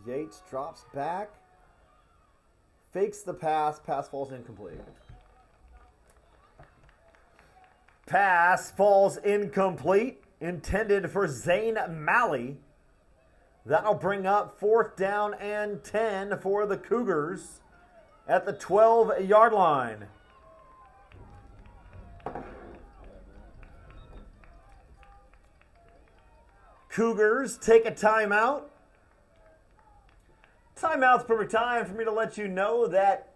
Yates drops back, fakes the pass, pass falls incomplete. Pass falls incomplete, intended for Zane Malley. That'll bring up fourth down and 10 for the Cougars at the 12-yard line. Cougars take a timeout. Timeout's perfect time for me to let you know that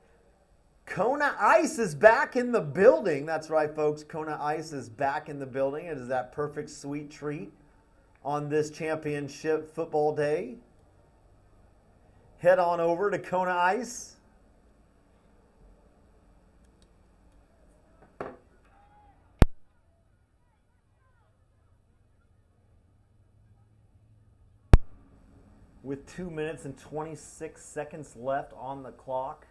Kona Ice is back in the building. That's right, folks. Kona Ice is back in the building. It is that perfect sweet treat on this championship football day. Head on over to Kona Ice. With 2 minutes and 26 seconds left on the clock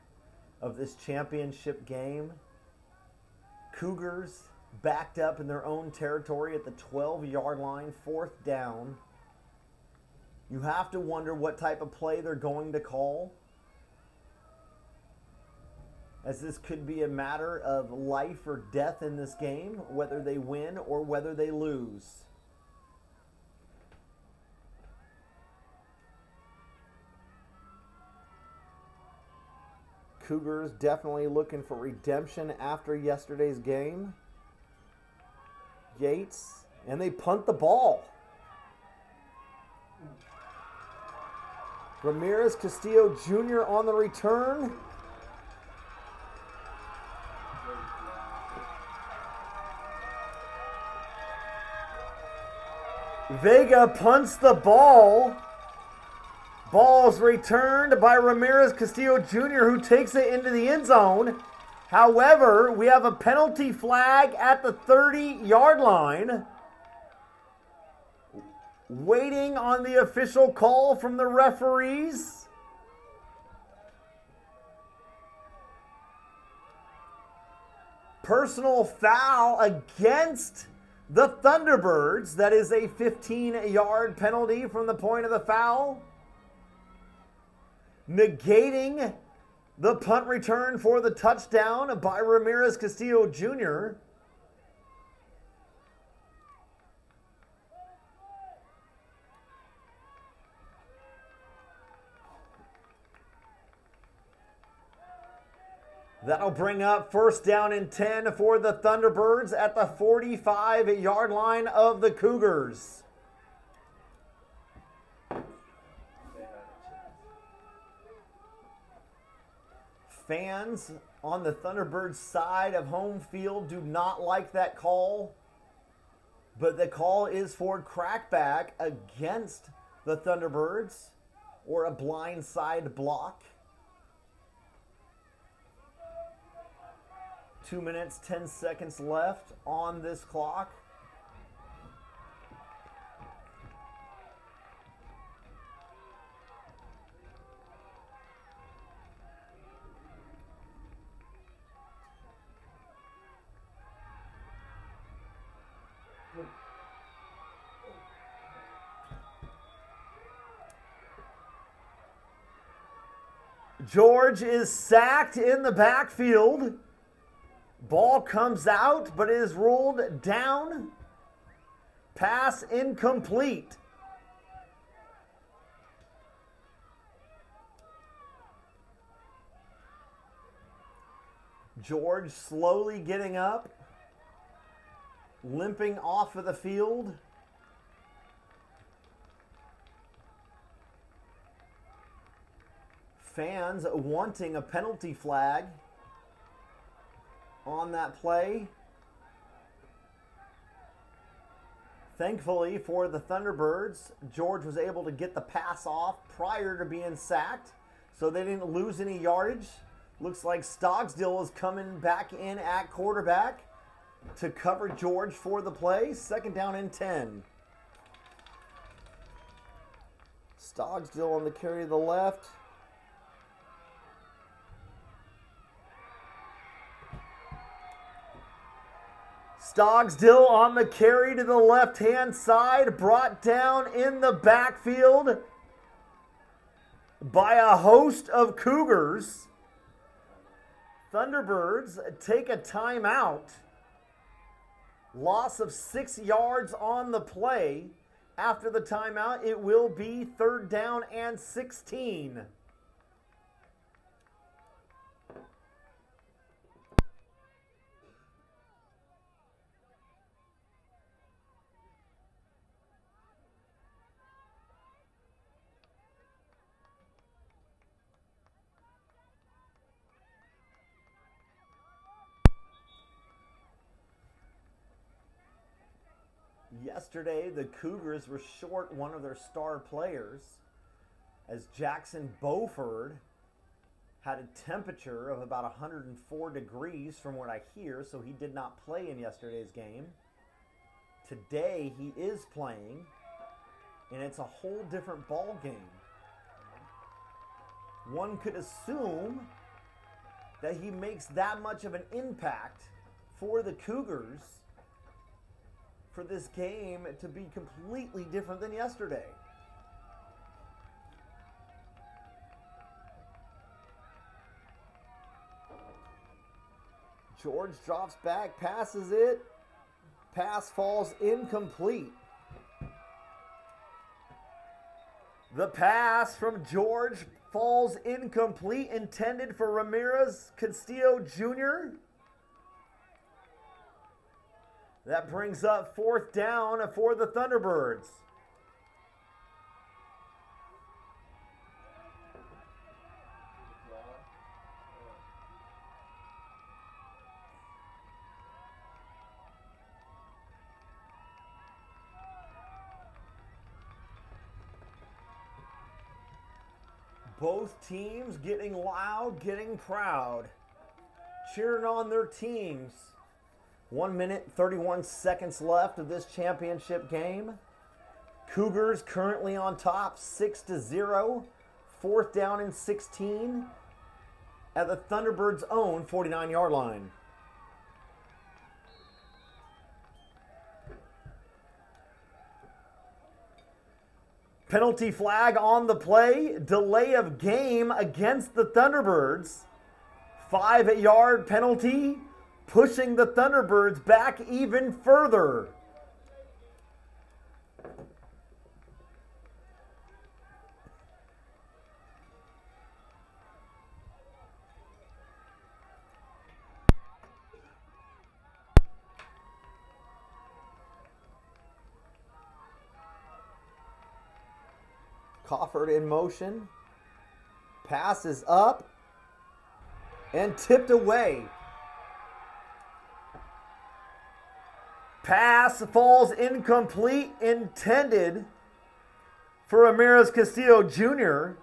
of this championship game, Cougars backed up in their own territory at the 12-yard line, fourth down. You have to wonder what type of play they're going to call, as this could be a matter of life or death in this game, whether they win or whether they lose. Cougars definitely looking for redemption after yesterday's game. Yates, and they punt the ball. Ramirez Castillo Jr. on the return. Vega punts the ball. Ball's returned by Ramirez Castillo Jr., who takes it into the end zone. However, we have a penalty flag at the 30-yard line. Waiting on the official call from the referees. Personal foul against the Thunderbirds. That is a 15-yard penalty from the point of the foul. Negating the punt return for the touchdown by Ramirez Castillo Jr. That'll bring up first down and 10 for the Thunderbirds at the 45-yard line of the Cougars. Fans on the Thunderbirds side of home field do not like that call, but the call is for crackback against the Thunderbirds or a blindside block. 2 minutes, 10 seconds left on this clock. George is sacked in the backfield. Ball comes out, but is ruled down. Pass incomplete. George slowly getting up, limping off of the field. Fans wanting a penalty flag on that play. Thankfully for the Thunderbirds, George was able to get the pass off prior to being sacked, so they didn't lose any yardage. Looks like Stogsdill is coming back in at quarterback to cover George for the play. Second down and 10. Stogsdill on the carry to the left. Stogsdill on the carry to the left-hand side, brought down in the backfield by a host of Cougars. Thunderbirds take a timeout. Loss of 6 yards on the play. After the timeout, it will be third down and 16. Yesterday, the Cougars were short one of their star players as Jackson Beauford had a temperature of about 104 degrees from what I hear, so he did not play in yesterday's game. Today, he is playing, and it's a whole different ball game. One could assume that he makes that much of an impact for the Cougars for this game to be completely different than yesterday. George drops back, passes it. Pass falls incomplete. The pass from George falls incomplete, intended for Ramirez Castillo Jr. That brings up 4th down for the Thunderbirds. Both teams getting loud, getting proud, cheering on their teams. 1 minute, 31 seconds left of this championship game. Cougars currently on top, 6-0. 4th down and 16 at the Thunderbirds' own 49-yard line. Penalty flag on the play. Delay of game against the Thunderbirds. 5-yard penalty, pushing the Thunderbirds back even further. Crawford in motion. Pass is up and tipped away. Pass falls incomplete, intended for Ramirez Castillo Jr.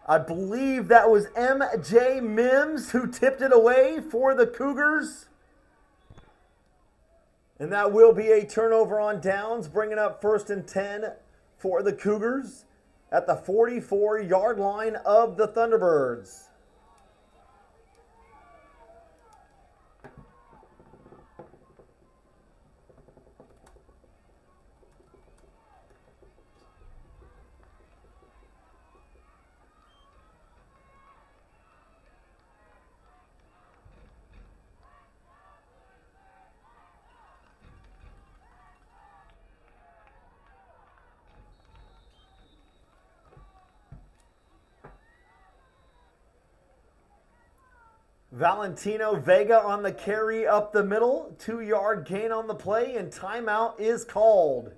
I believe that was M.J. Mims who tipped it away for the Cougars. And that will be a turnover on downs, bringing up 1st and 10 for the Cougars at the 44-yard line of the Thunderbirds. Valentino Vega on the carry up the middle. 2-yard gain on the play, and timeout is called.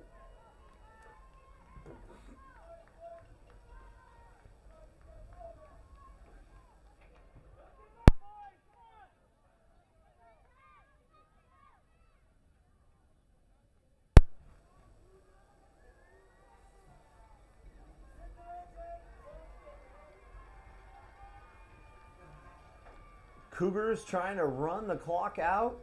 Cougars trying to run the clock out.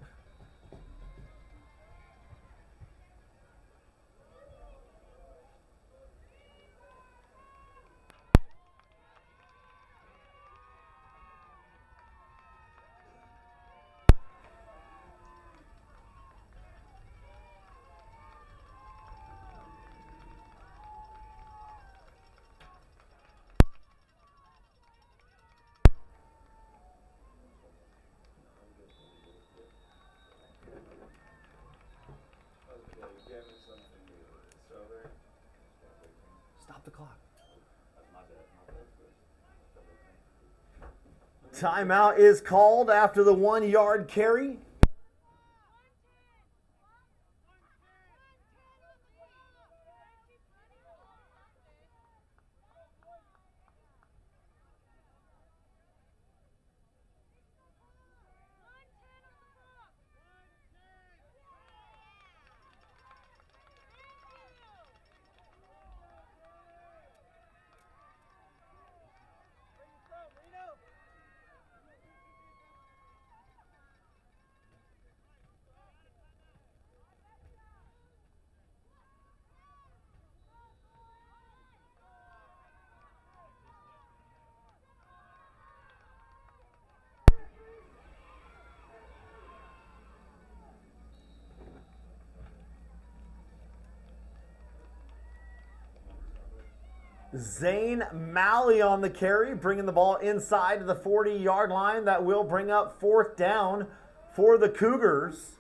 Stop the clock. Timeout is called after the 1-yard carry. Zane Malley on the carry, bringing the ball inside the 40-yard line. That will bring up 4th down for the Cougars.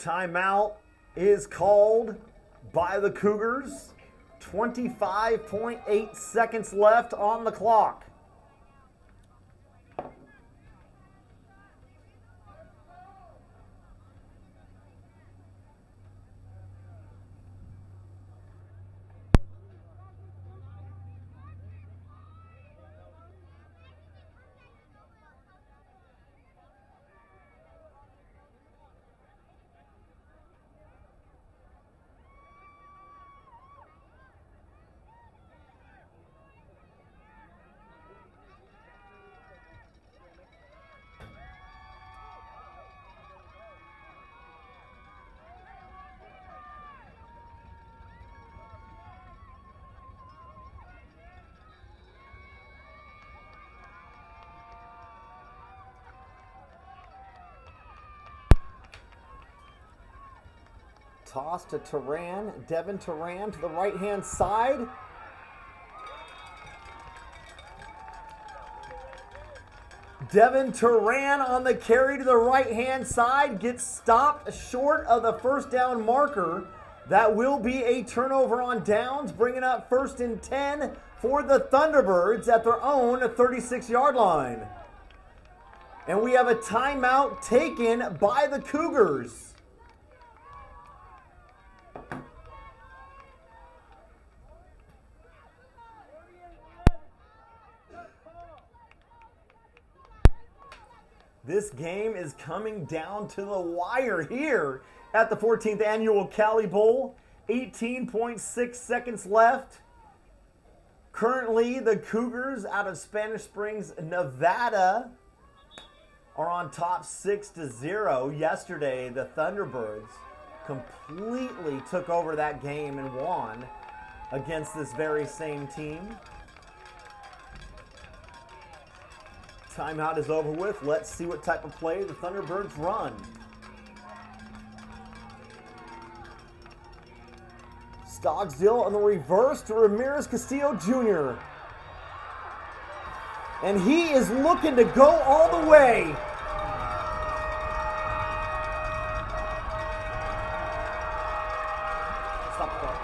timeout is called by the Cougars. 25.8 seconds left on the clock. Toss to Turan, Devin Turan to the right-hand side. Devin Turan on the carry to the right-hand side gets stopped short of the first down marker. That will be a turnover on downs, bringing up 1st and 10 for the Thunderbirds at their own 36-yard line. And we have a timeout taken by the Cougars. This game is coming down to the wire here at the 14th Annual Cali Bowl. 18.6 seconds left. Currently, the Cougars out of Spanish Springs, Nevada, are on top 6-0. Yesterday, the Thunderbirds completely took over that game and won against this very same team. Timeout is over with. Let's see what type of play the Thunderbirds run. Stogsdill on the reverse to Ramirez Castillo Jr. And he is looking to go all the way. Stop the clock.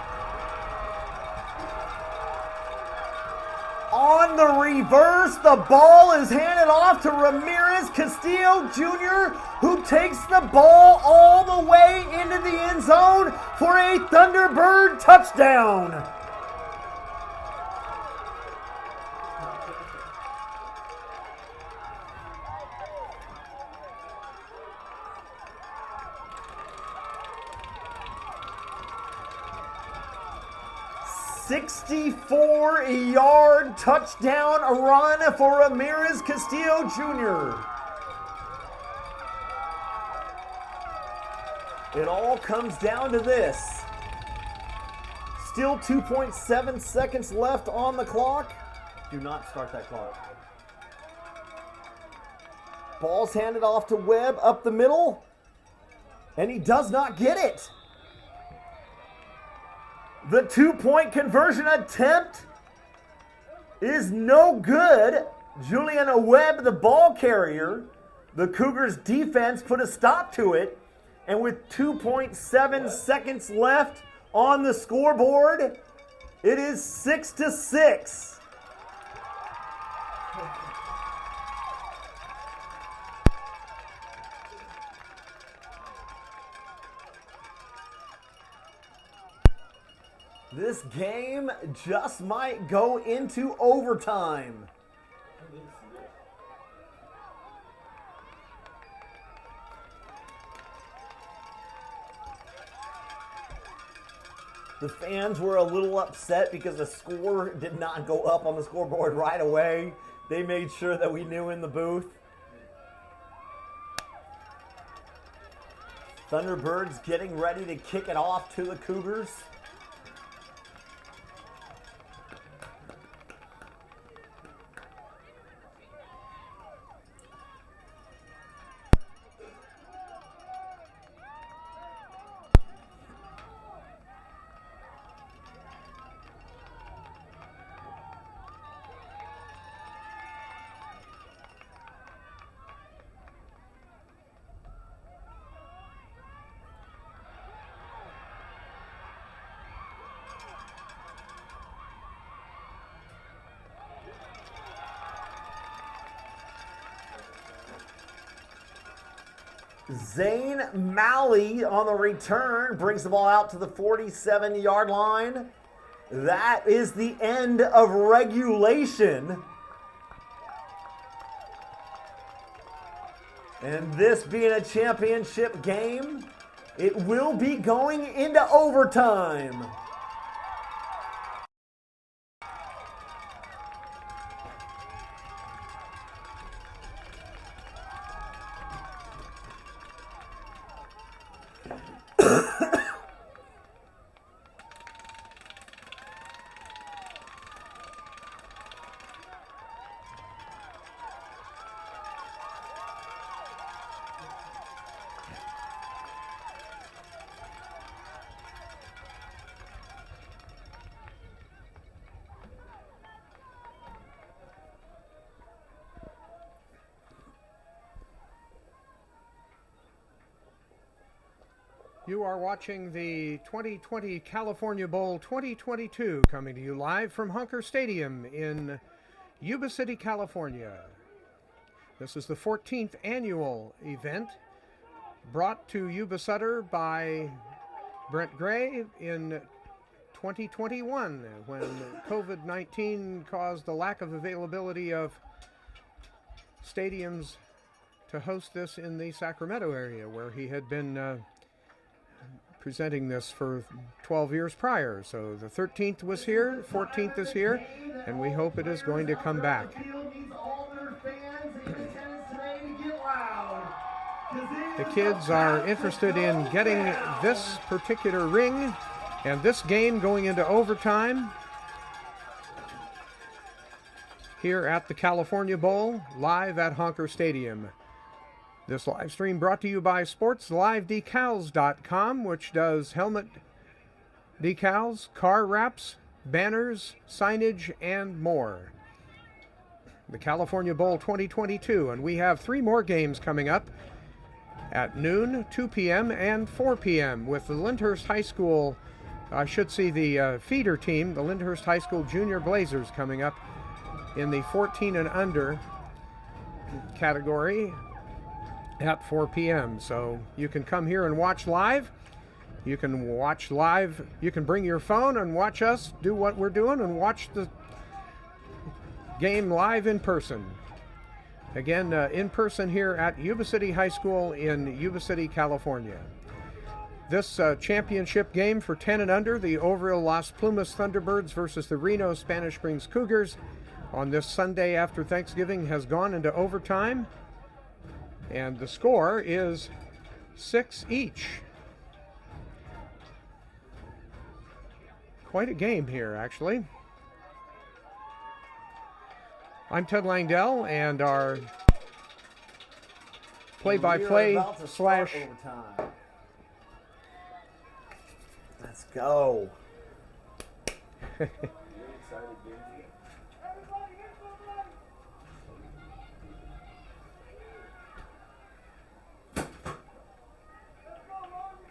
On the reverse, the ball is handed off to Ramirez Castillo Jr., who takes the ball all the way into the end zone for a Thunderbird touchdown. "64-yard touchdown run for Ramirez Castillo Jr." It all comes down to this. Still 2.7 seconds left on the clock. Do not start that clock. Ball's handed off to Webb up the middle, and he does not get it. The 2-point conversion attempt is no good. Julian Webb, the ball carrier, the Cougars defense put a stop to it. And with 2.7 seconds left on the scoreboard, it is 6-6. This game just might go into overtime. The fans were a little upset because the score did not go up on the scoreboard right away. They made sure that we knew in the booth. Thunderbirds getting ready to kick it off to the Cougars. Zane Malley on the return brings the ball out to the 47-yard line. That is the end of regulation. And this being a championship game, it will be going into overtime. You are watching the 2020 California Bowl 2022 coming to you live from Honker Stadium in Yuba City, California. This is the 14th annual event brought to Yuba-Sutter by Brent Gray in 2021 when COVID-19 caused the lack of availability of stadiums to host this in the Sacramento area where he had been presenting this for 12 years prior. So the 13th was here, 14th is here, and we hope it is going to come back. The kids are interested in getting this particular ring and this game going into overtime here at the California Bowl, live at Honker Stadium. This live stream brought to you by SportsLiveDecals.com, which does helmet decals, car wraps, banners, signage, and more. The California Bowl 2022, and we have 3 more games coming up at noon, 2 p.m., and 4 p.m. with the Lindhurst High School, I should see the feeder team, the Lindhurst High School Junior Blazers coming up in the 14 and under category at 4 p.m. So you can come here and watch live. You can watch live. You can bring your phone and watch us do what we're doing and watch the game live in person. Again, in person here at Yuba City High School in Yuba City, California. This championship game for 10 and under, the Oroville Las Plumas Thunderbirds versus the Reno Spanish Springs Cougars on this Sunday after Thanksgiving has gone into overtime. And the score is 6 each. Quite a game here, actually. I'm Ted Langdell, and our play-by-play slash... overtime. Let's go.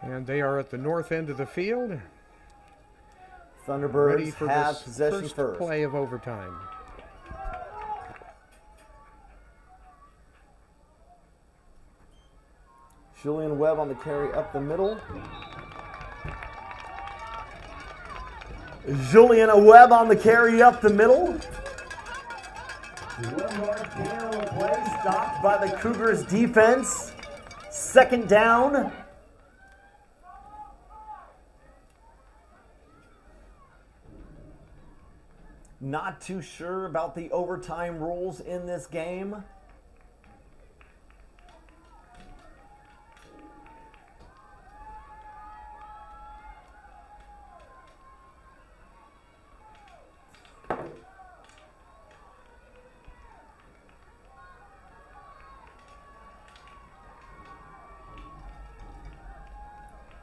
And they are at the north end of the field. Thunderbirds ready for have this possession first play of overtime. Julian Webb on the carry up the middle. Julian Webb on the carry up the middle. Play stopped by the Cougars defense. 2nd down. Not too sure about the overtime rules in this game.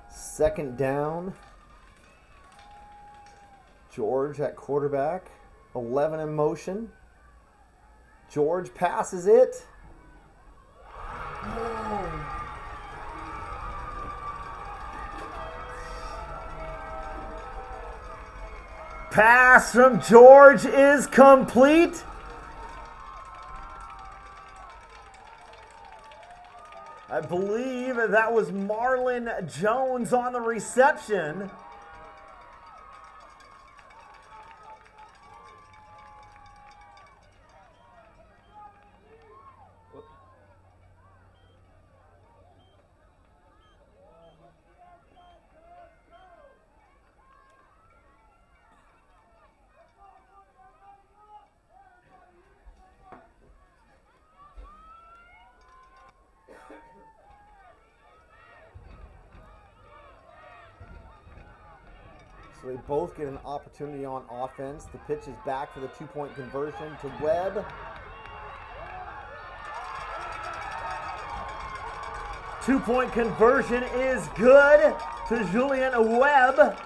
Second down. George at quarterback. 11 in motion. George passes it. Pass from George is complete. I believe That was Marlon Jones on the reception. So they both get an opportunity on offense. The pitch is back for the two-point conversion to Webb. Two-point conversion is good to Julian Webb.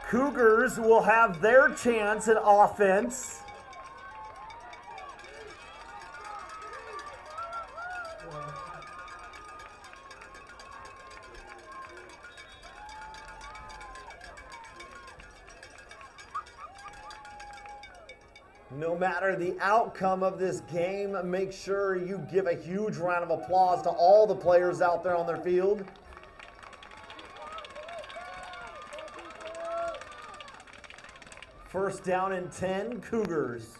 Cougars will have their chance at offense. No matter the outcome of this game, make sure you give a huge round of applause to all the players out there on their field. First down and 10, Cougars.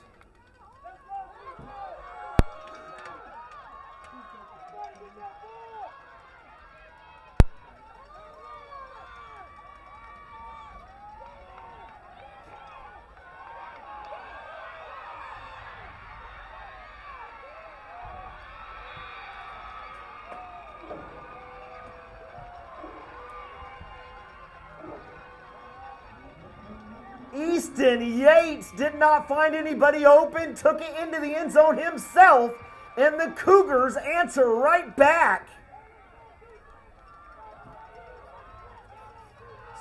Easton Yates did not find anybody open, took it into the end zone himself, and the Cougars answer right back.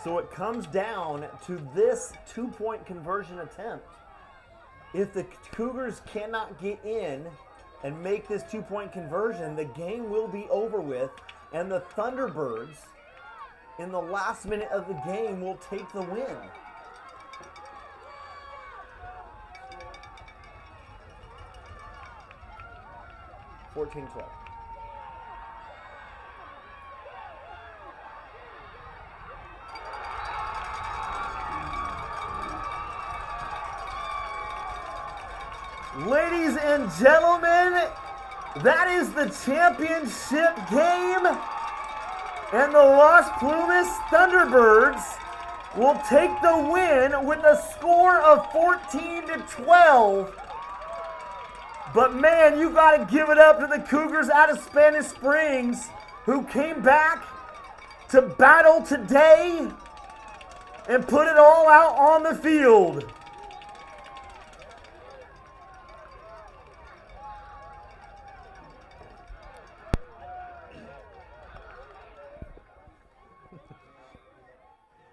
So it comes down to this two-point conversion attempt. If the Cougars cannot get in and make this two-point conversion, the game will be over with, and the Thunderbirds, in the last minute of the game, will take the win. 14-12. Ladies and gentlemen, that is the championship game, and the Las Plumas Thunderbirds will take the win with a score of 14-12. But man, you got to give it up to the Cougars out of Spanish Springs, who came back to battle today and put it all out on the field.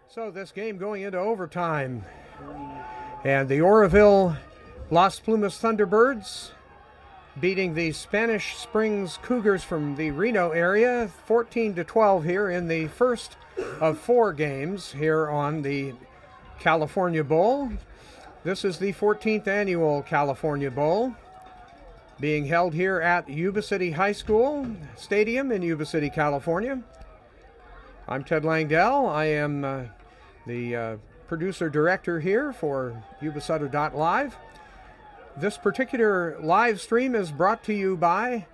So this game going into overtime, and the Oroville Las Plumas Thunderbirds beating the Spanish Springs Cougars from the Reno area 14-12 here in the first of 4 games here on the California Bowl. This is the 14th annual California Bowl being held here at Yuba City High School Stadium in Yuba City, California. I'm Ted Langdell. I am the producer-director here for Yuba-Sutter.live. This particular live stream is brought to you by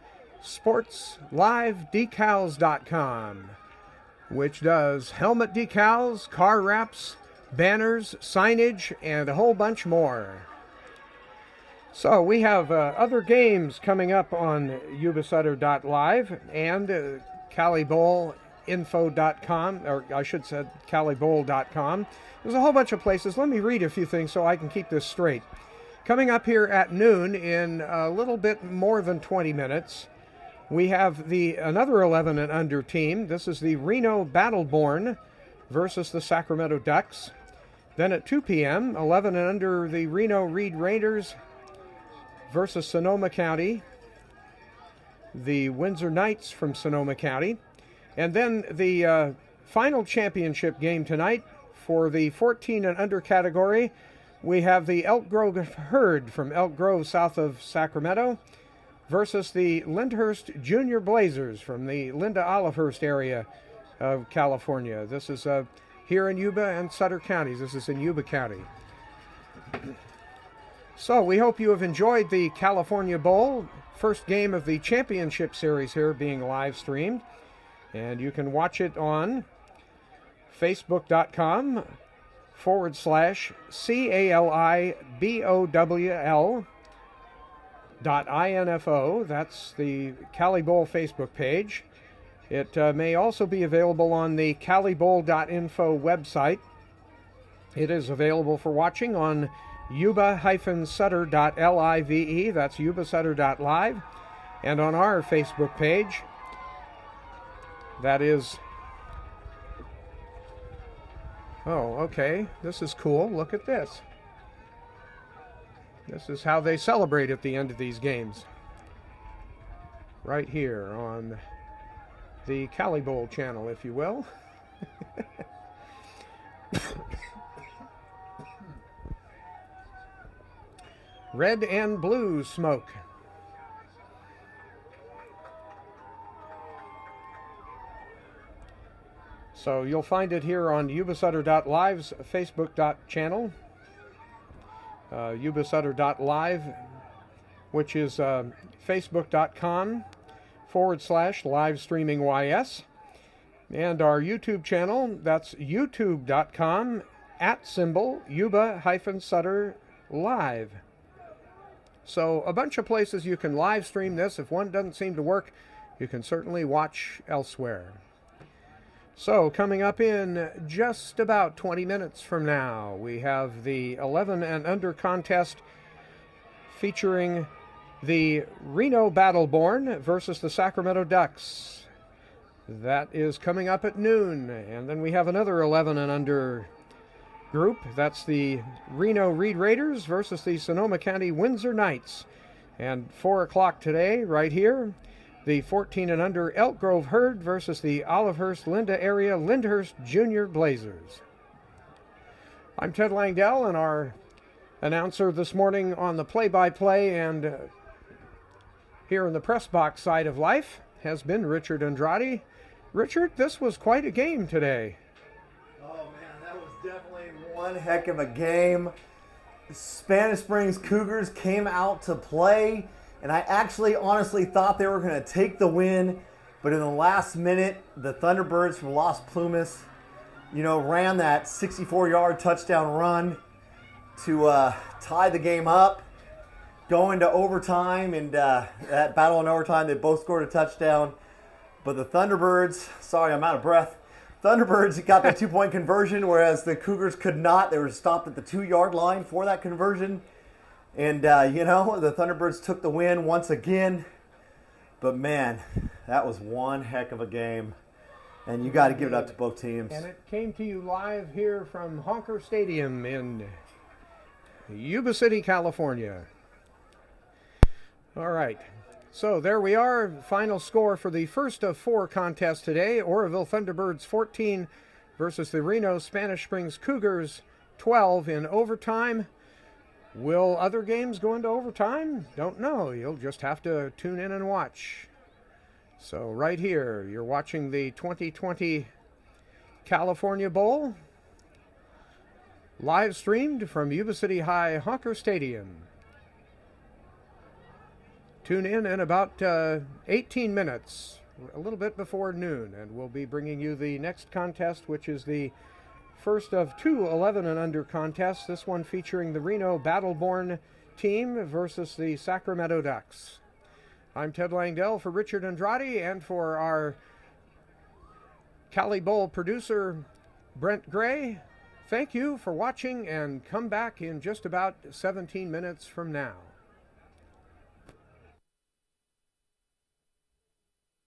SportsLiveDecals.com, which does helmet decals, car wraps, banners, signage, and a whole bunch more. So we have other games coming up on Yuba-Sutter.live and CaliBowlinfo.com, or I should say CaliBowl.com. There's a whole bunch of places. Let me read a few things so I can keep this straight. Coming up here at noon in a little bit more than 20 minutes, we have another 11 and under team. This is the Reno Battleborn versus the Sacramento Ducks. Then at 2 p.m., 11 and under the Reno Reed Raiders versus Sonoma County, the Windsor Knights from Sonoma County. And then the final championship game tonight, For the 14 and under category, we have the Elk Grove Herd from Elk Grove south of Sacramento versus the Lindhurst Junior Blazers from the Olivehurst area of California. This is here in Yuba and Sutter counties. This is in Yuba County. So we hope you have enjoyed the California Bowl, first game of the championship series here being live streamed. And you can watch it on facebook.com/CALIBOWL.info. That's the Cali Bowl Facebook page. It may also be available on the calibowl.info website. It is available for watching on Yuba-Sutter.live, that's Yuba-Sutter.live, and on our Facebook page. That is, oh, okay, this is cool. Look at this. This is how they celebrate at the end of these games. Right here on the Cali Bowl channel, if you will. Red and blue smoke. So you'll find it here on Yuba-Sutter.live's Facebook channel. Yuba-Sutter.live, which is facebook.com/livestreaming-ys. And our YouTube channel, that's youtube.com/Yuba-Sutter Live. So a bunch of places you can live stream this. If one doesn't seem to work, you can certainly watch elsewhere. So coming up in just about 20 minutes from now, we have the 11 and under contest featuring the Reno Battleborn versus the Sacramento Ducks. That is coming up at noon. And then we have another 11 and under group. That's the Reno Reed Raiders versus the Sonoma County Windsor Knights. And 4 o'clock today, right here, the 14 and under Elk Grove Herd versus the Olivehurst Linda area Lindhurst Junior Blazers. I'm Ted Langdell, and our announcer this morning on the play-by-play and here in the press box side of life has been Richard Andrade. Richard, this was quite a game today. Oh man, that was definitely one heck of a game. The Spanish Springs Cougars came out to play, and I actually honestly thought they were going to take the win, but in the last minute, the Thunderbirds from Las Plumas, ran that 64-yard touchdown run to tie the game up, go into overtime, and that battle in overtime, they both scored a touchdown. But the Thunderbirds, sorry, I'm out of breath. Thunderbirds got the 2-point conversion, whereas the Cougars could not. They were stopped at the 2-yard line for that conversion. And, the Thunderbirds took the win once again. But, man, that was one heck of a game. And you got to give it up to both teams. And it came to you live here from Honker Stadium in Yuba City, California. All right. So there we are. Final score for the first of 4 contests today. Oroville Thunderbirds 14 versus the Reno Spanish Springs Cougars 12 in overtime. Will other games go into overtime? Don't know. You'll just have to tune in and watch. So right here, you're watching the 2020 California Bowl, live streamed from Yuba City High Honker Stadium. Tune in about 18 minutes, a little bit before noon, and we'll be bringing you the next contest, which is the first of 2 11 and under contests, this one featuring the Reno Battleborn team versus the Sacramento Ducks. I'm Ted Langdell for Richard Andrade and for our Cali Bowl producer, Brent Gray. Thank you for watching, and come back in just about 17 minutes from now.